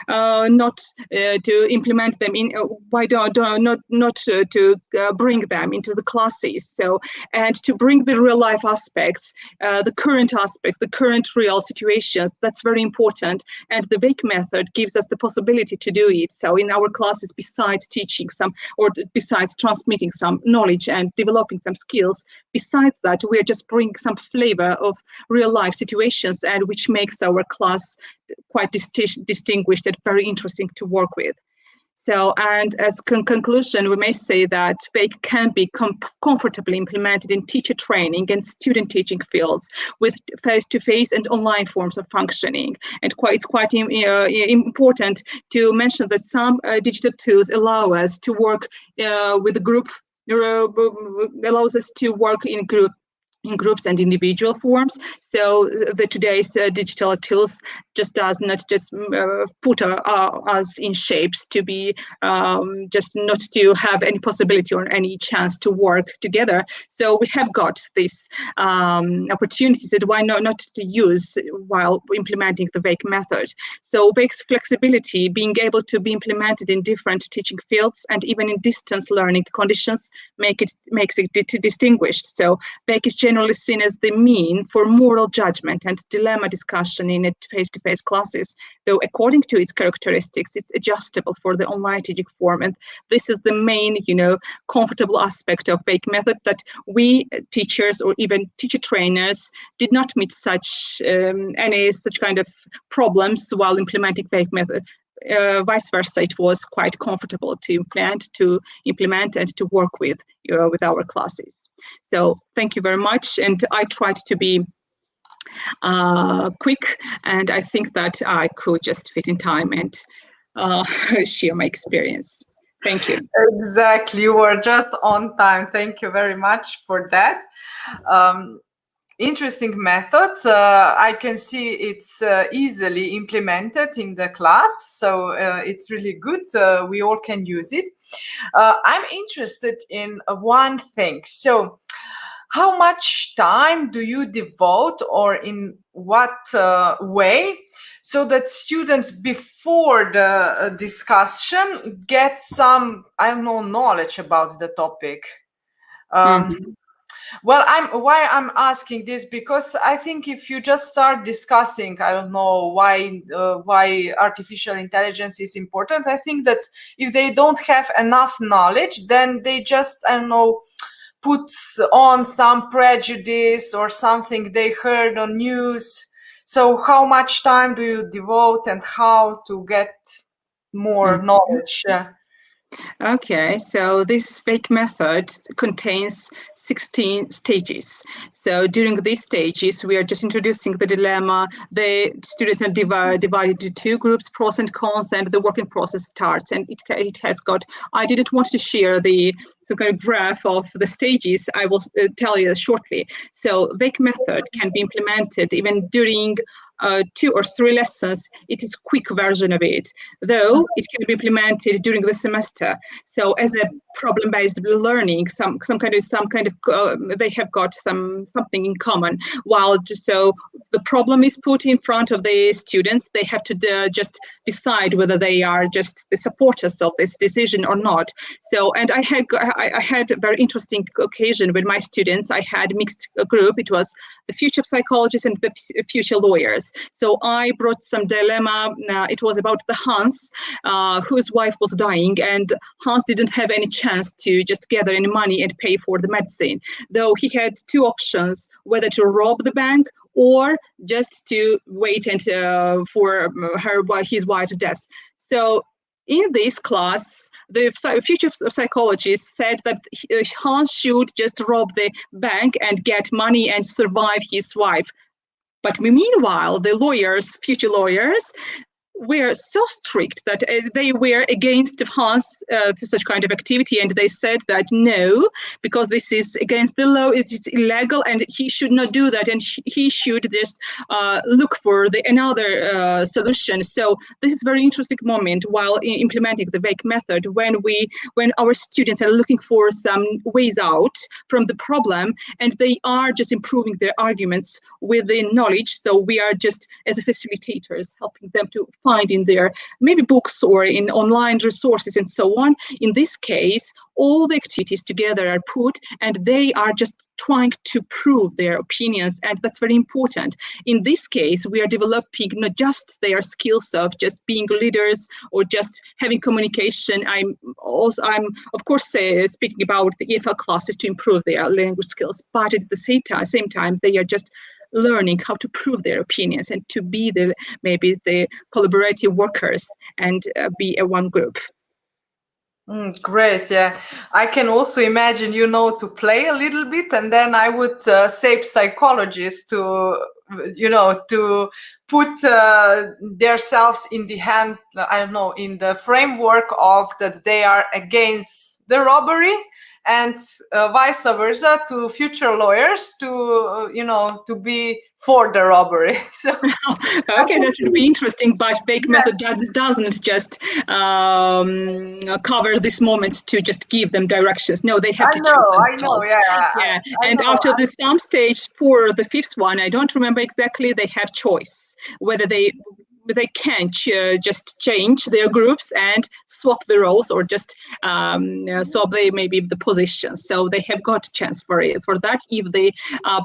not to implement them in, why not to bring them into the classes? So, and to bring the real life aspects, the current aspects, the current real situations, that's very important. And the VAKE method gives us the possibility to do it. So in our classes, besides teaching some, or besides transmitting some knowledge and developing some skills, besides that, we are just bringing some flavor of real life situations, and which makes our class quite distinguished and very interesting to work with. So, and as conclusion, we may say that VAKE can be comfortably implemented in teacher training and student teaching fields with face-to-face and online forms of functioning. And it's quite important to mention that some digital tools allow us to work with a group, allows us to work in groups and individual forms. So the today's digital tools just does not just put us in shapes to be just not to have any possibility or any chance to work together. So we have got these opportunities that why not to use while implementing the VAKE method. So VAKE's flexibility, being able to be implemented in different teaching fields and even in distance learning conditions, makes it distinguished. So VAKE is generally seen as the mean for moral judgment and dilemma discussion in face-to-face classes, though according to its characteristics, it's adjustable for the online teaching form. And this is the main, comfortable aspect of VAKE method, that we teachers or even teacher trainers did not meet such kind of problems while implementing VAKE method. Vice versa, it was quite comfortable to implement and to work with our classes. So thank you very much, and I tried to be quick, and I think that I could just fit in time and share my experience. Thank you. Exactly, you were just on time. Thank you very much for that. Interesting method. I can see it's easily implemented in the class, so it's really good. We all can use it. I'm interested in one thing. So how much time do you devote, or in what way, so that students before the discussion get some, knowledge about the topic? Well, why I'm asking this, because I think if you just start discussing, why artificial intelligence is important, I think that if they don't have enough knowledge, then they just, puts on some prejudice or something they heard on news. So how much time do you devote, and how to get more knowledge? Okay, so this VAKE method contains 16 stages. So during these stages, we are just introducing the dilemma. The students are divided into two groups, pros and cons, and the working process starts. And it has got, I didn't want to share the some kind of graph of the stages, I will tell you shortly. So wake method can be implemented even during 2 or 3 lessons. It is quick version of it, though it can be implemented during the semester. So as a problem-based learning, some kind of they have got something in common. While so the problem is put in front of the students, they have to just decide whether they are just the supporters of this decision or not. So, and I had a very interesting occasion with my students. I had mixed group. It was the future psychologists and the future lawyers. So I brought some dilemma. It was about the Hans, whose wife was dying, and Hans didn't have any chance to just gather any money and pay for the medicine, though he had 2 options, whether to rob the bank or just to wait and for his wife's death. So in this class, the future psychologist said that Hans should just rob the bank and get money and survive his wife. But meanwhile, the lawyers, future lawyers, were so strict that they were against Hans to such kind of activity, and they said that no, because this is against the law, it is illegal, and he should not do that, and he should just look for another solution. So this is a very interesting moment while implementing the wake method, when our students are looking for some ways out from the problem, and they are just improving their arguments with the knowledge. So we are just, as facilitators, helping them to find in their maybe books or in online resources and so on. In this case, all the activities together are put, and they are just trying to prove their opinions, and that's very important. In this case, we are developing not just their skills of just being leaders or just having communication. I'm of course speaking about the EFL classes to improve their language skills, but at the same time they are just learning how to prove their opinions and to be maybe the collaborative workers and be a one group. Great, yeah. I can also imagine, to play a little bit, and then I would say psychologists to put themselves in the hand, in the framework of that they are against the robbery, and vice versa to future lawyers to be for the robbery. So okay, that would be interesting, but wake method doesn't just cover these moments to just give them directions. No, they have to choose themselves. Yeah. And after the some stage for the 5th one, I don't remember exactly, they have choice whether they can just change their groups and swap the roles, or just swap maybe the positions. So they have got a chance for that if the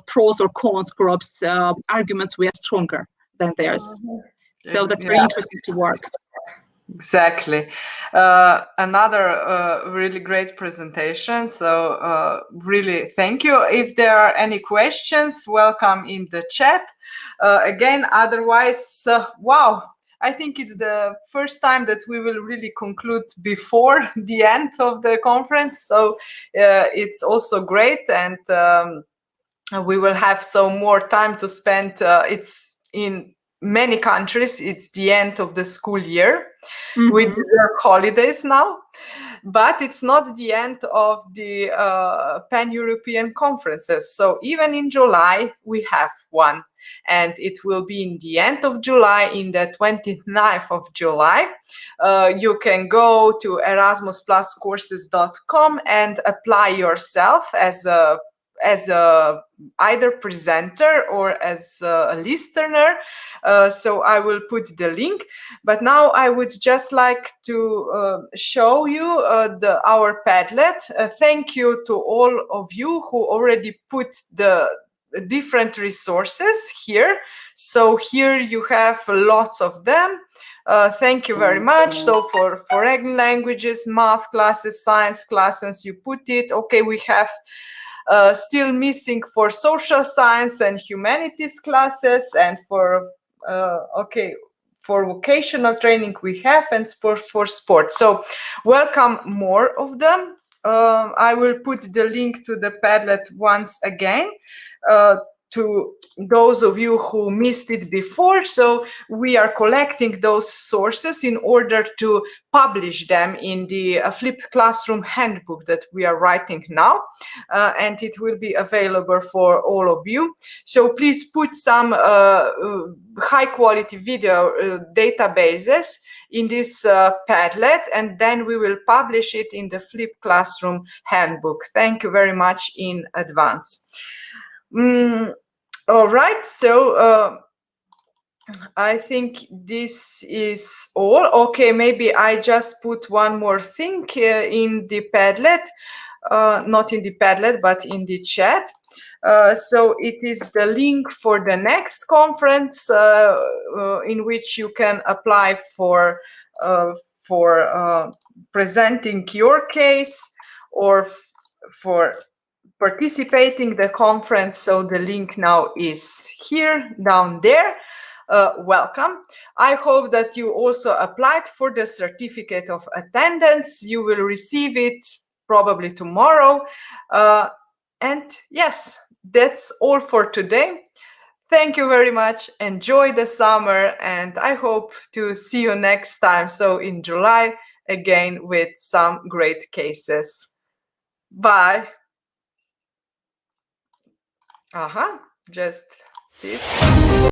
pros or cons groups arguments were stronger than theirs. So that's very interesting to work. Exactly. Another really great presentation. So really thank you. If there are any questions, welcome in the chat. Again, otherwise, wow, I think it's the first time that we will really conclude before the end of the conference. So it's also great, and we will have some more time to spend. It's in many countries, it's the end of the school year with the holidays now, but it's not the end of the pan-European conferences. So even in July, we have one, and it will be in the end of July, in the 29th of July. You can go to erasmuspluscourses.com and apply yourself as either presenter or as a listener. So I will put the link. But now I would just like to show you our Padlet. Thank you to all of you who already put the different resources here. So here you have lots of them. Thank you very much. So for foreign languages, math classes, science classes, you put it. Okay, we have still missing for social science and humanities classes, and for vocational training we have, and for sport. So welcome more of them. I will put the link to the Padlet once again. to those of you who missed it before. So we are collecting those sources in order to publish them in the flipped classroom handbook that we are writing now, and it will be available for all of you. So please put some high quality video databases in this Padlet, and then we will publish it in the flipped classroom handbook. Thank you very much in advance. All right, so I think this is all. Okay, maybe I just put one more thing in the Padlet, not in the Padlet, but in the chat. So it is the link for the next conference in which you can apply for presenting your case or for participating the conference. So the link now is here down there. Welcome. I hope that you also applied for the certificate of attendance. You will receive it probably tomorrow. And yes, that's all for today. Thank you very much. Enjoy the summer, and I hope to see you next time. So in July again with some great cases. Bye. Just this.